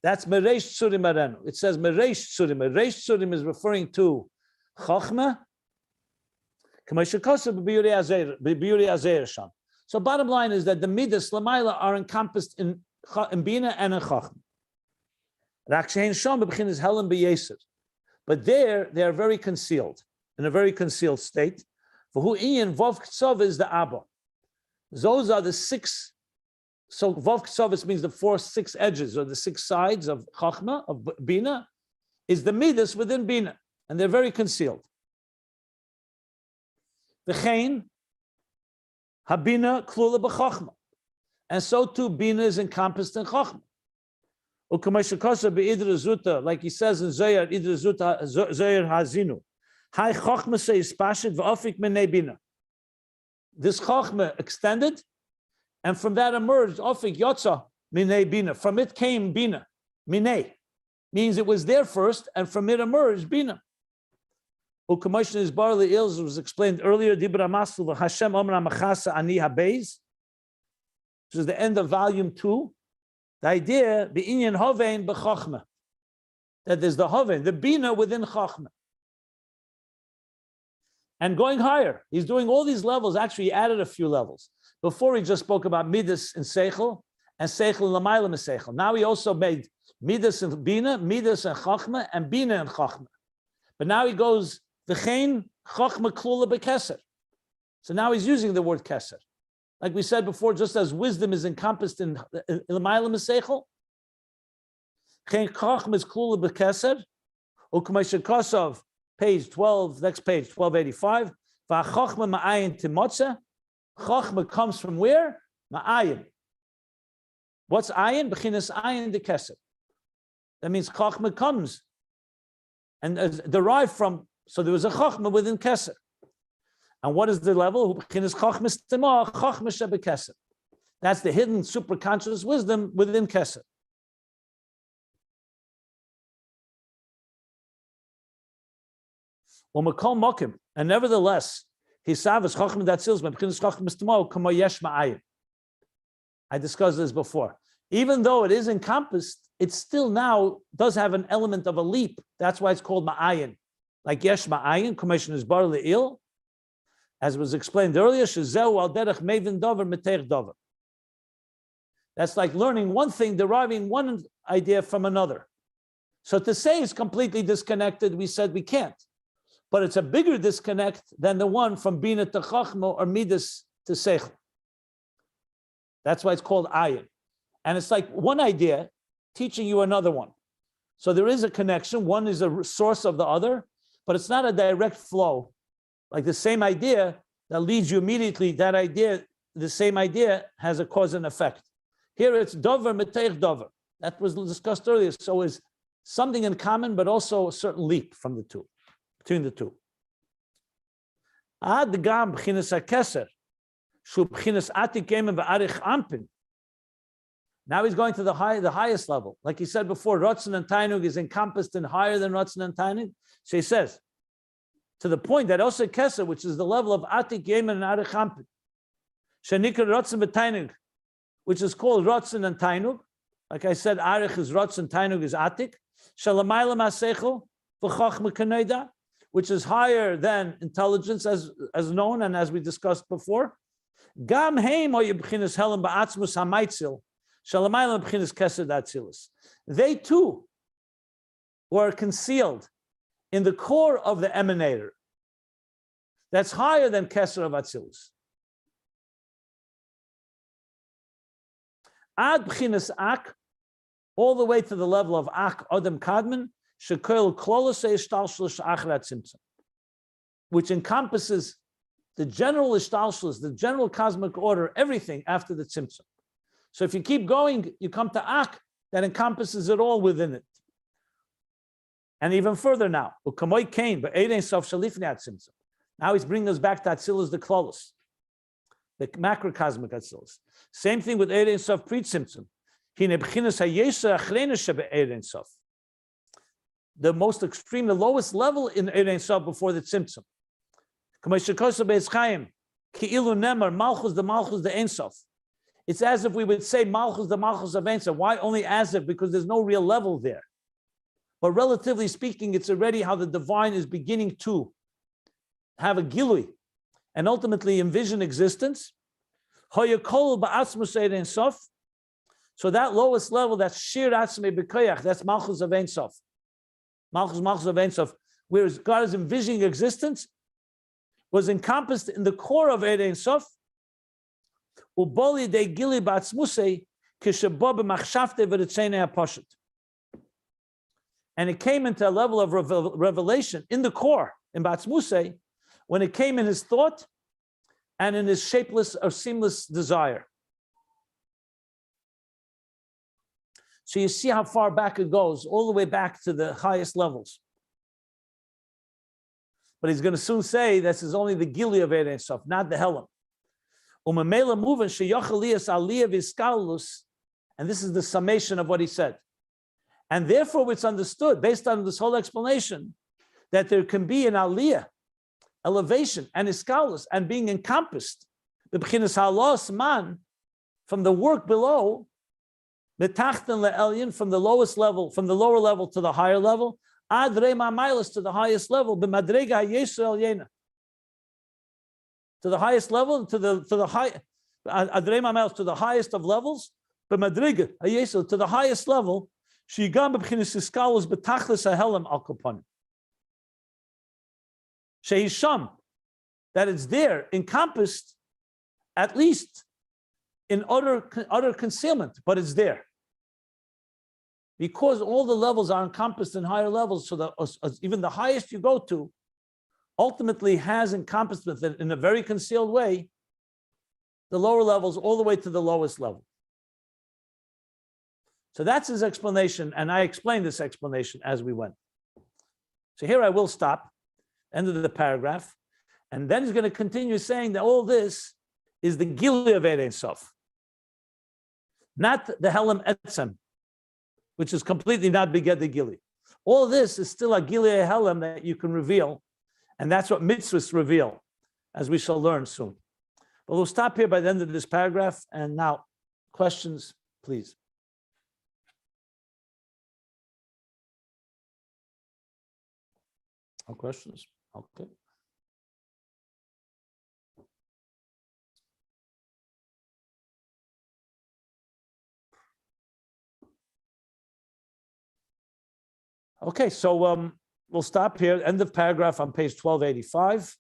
That's Mereish Tzurim Arenu. It says Mereish Tzurim. Mereish Tzurim is referring to Chachma. So bottom line is that the Midas Lamaila are encompassed in Bina and in Chachma. But there they are very concealed, in a very concealed state. For who Ian Vav Ksov is the Abba. Those are the six. So Vav Ksov means the 6 edges or the 6 sides of Chachma, of Bina, is the Midas within Bina, and they're very concealed. V'chein Habina Klula b'Chachma, and so too Bina is encompassed in Chachma. U'kameshakasa be'idra zuta, like he says in Zohar, idra zuta Zohar hazinu. Hai Chachma says Pashit v'afik minei Bina. This Chachma extended, and from that emerged Afik Yotza minei Bina. From it came Bina. Minei means it was there first, and from it emerged Bina. U'kamoshin is barley ills was explained earlier. Dibra Masul Hashem Omra Machasa Ani Habeis, which is the end of volume 2. The idea be'inyan hovein b'chachma, that there's the hovein, the Bina within Chachma. And going higher, he's doing all these levels. Actually, he added a few levels. Before he just spoke about Midas and Seichel, and Seichel and Lamayla and Seichel. Now he also made Midas and Bina, Midas and Chachma, and Bina and Chachma. But now he goes, V'chein Chachma Klula b'Keser. So now he's using the word Keser. Like we said before, just as wisdom is encompassed in Lamayla and Seichel, V'chein Chachma is Klula b'Keser, Uk'may Shekosov, page 12, next page, 1285. V'achachma ma'ayin timotze. Chachma comes from where? Ma'ayin. What's ayin? B'chinas ayin de keser. That means chachma comes and derived from. So there was a chachma within keser. And what is the level? B'chinas chachma stima, chachma shebe keser. That's the hidden superconscious wisdom within keser. And nevertheless, he savas chachma that seals b'chinas chachma stima kamo yesh ma'ayin. I discussed this before. Even though it is encompassed, it still now does have an element of a leap. That's why it's called ma'ayin. Like yesh ma'ayin, commission is bar le'il, as was explained earlier, shezeu al derech mevin dover meteich dover. That's like learning one thing, deriving one idea from another. So to say it's completely disconnected, we said we can't. But it's a bigger disconnect than the one from bina to chachma or midas to seichel. That's why it's called ayin. And it's like one idea teaching you another one. So there is a connection. One is a source of the other, but it's not a direct flow. Like the same idea that leads you immediately, that idea, the same idea has a cause and effect. Here it's dover meteich dover. That was discussed earlier. So it's something in common, but also a certain leap from the two, between the two. Ad gam b'chinas hakeser, shu b'chinas atik yemim v'arich ampin. Now he's going to the highest level. Like he said before, Ratzon and Tainug is encompassed in higher than Ratzon and Tainug. So he says, to the point that also Keser, which is the level of Atik Yemen and Arich Ampin, Shenikar Ratzon v'Tainug, which is called Ratzon and Tainug. Like I said, Arich is Ratzon, Tainug is Atik. Shalamayla Masechel v'Chachma Kaneda, which is higher than intelligence as known and as we discussed before. Gam Heim o Yibchinas Helam Ba'atzmus HaMaitzil. They too were concealed in the core of the emanator that's higher than Keser of Atzilus. Ad b'chinas ak, all the way to the level of ak Adam Kadman, shekel klolosei ishtalshus achrat tzimtzum, which encompasses the general ishtalshus, the general cosmic order, everything after the tzimtzum. So if you keep going, you come to Ak, that encompasses it all within it. And even further now, now he's bringing us back to Atzilus the Klolos, the macrocosmic Atzilus. Same thing with Erein Sof Pri Tzimtzum. The most extreme, the lowest level in Erein Sof before the Tzimtzum. Malchus the Ein Sof. It's as if we would say Malchus, the Malchus of Ein Sof. Why only as if? Because there's no real level there. But relatively speaking, it's already how the divine is beginning to have a gilui and ultimately envision existence. So that lowest level, that's Shir Atzmei B'Koyach, that's Malchus of Ein Sof. Malchus of Ein Sof, whereas God is envisioning existence, was encompassed in the core of Ein Sof. And it came into a level of revelation in the core, in Batzmusei, when it came in his thought and in his shapeless or seamless desire. So you see how far back it goes, all the way back to the highest levels. But he's going to soon say this is only the Gili of Ein Sof, not the Helam. And this is the summation of what he said. And therefore it's understood, based on this whole explanation, that there can be an aliyah, elevation, and iskalus, and being encompassed, from the work below, from the lowest level, from the lower level to the higher level, to the highest level, to the highest level, to the highest of levels, to the highest level, that it's there, encompassed, at least in utter concealment, but it's there. Because all the levels are encompassed in higher levels, so that even the highest you go to, ultimately has encompassed with it in a very concealed way, the lower levels all the way to the lowest level. So that's his explanation, and I explained this explanation as we went. So here I will stop, end of the paragraph, and then he's going to continue saying that all this is the Gili of Ein Sof, not the Helam Etzem, which is completely not Beged the Gili. All this is still a Gili Helam that you can reveal, and that's what mitzvahs reveal, as we shall learn soon. But we'll stop here by the end of this paragraph, and now Questions, please. No questions? Okay. Okay, so we'll stop here. End of paragraph on page 1285.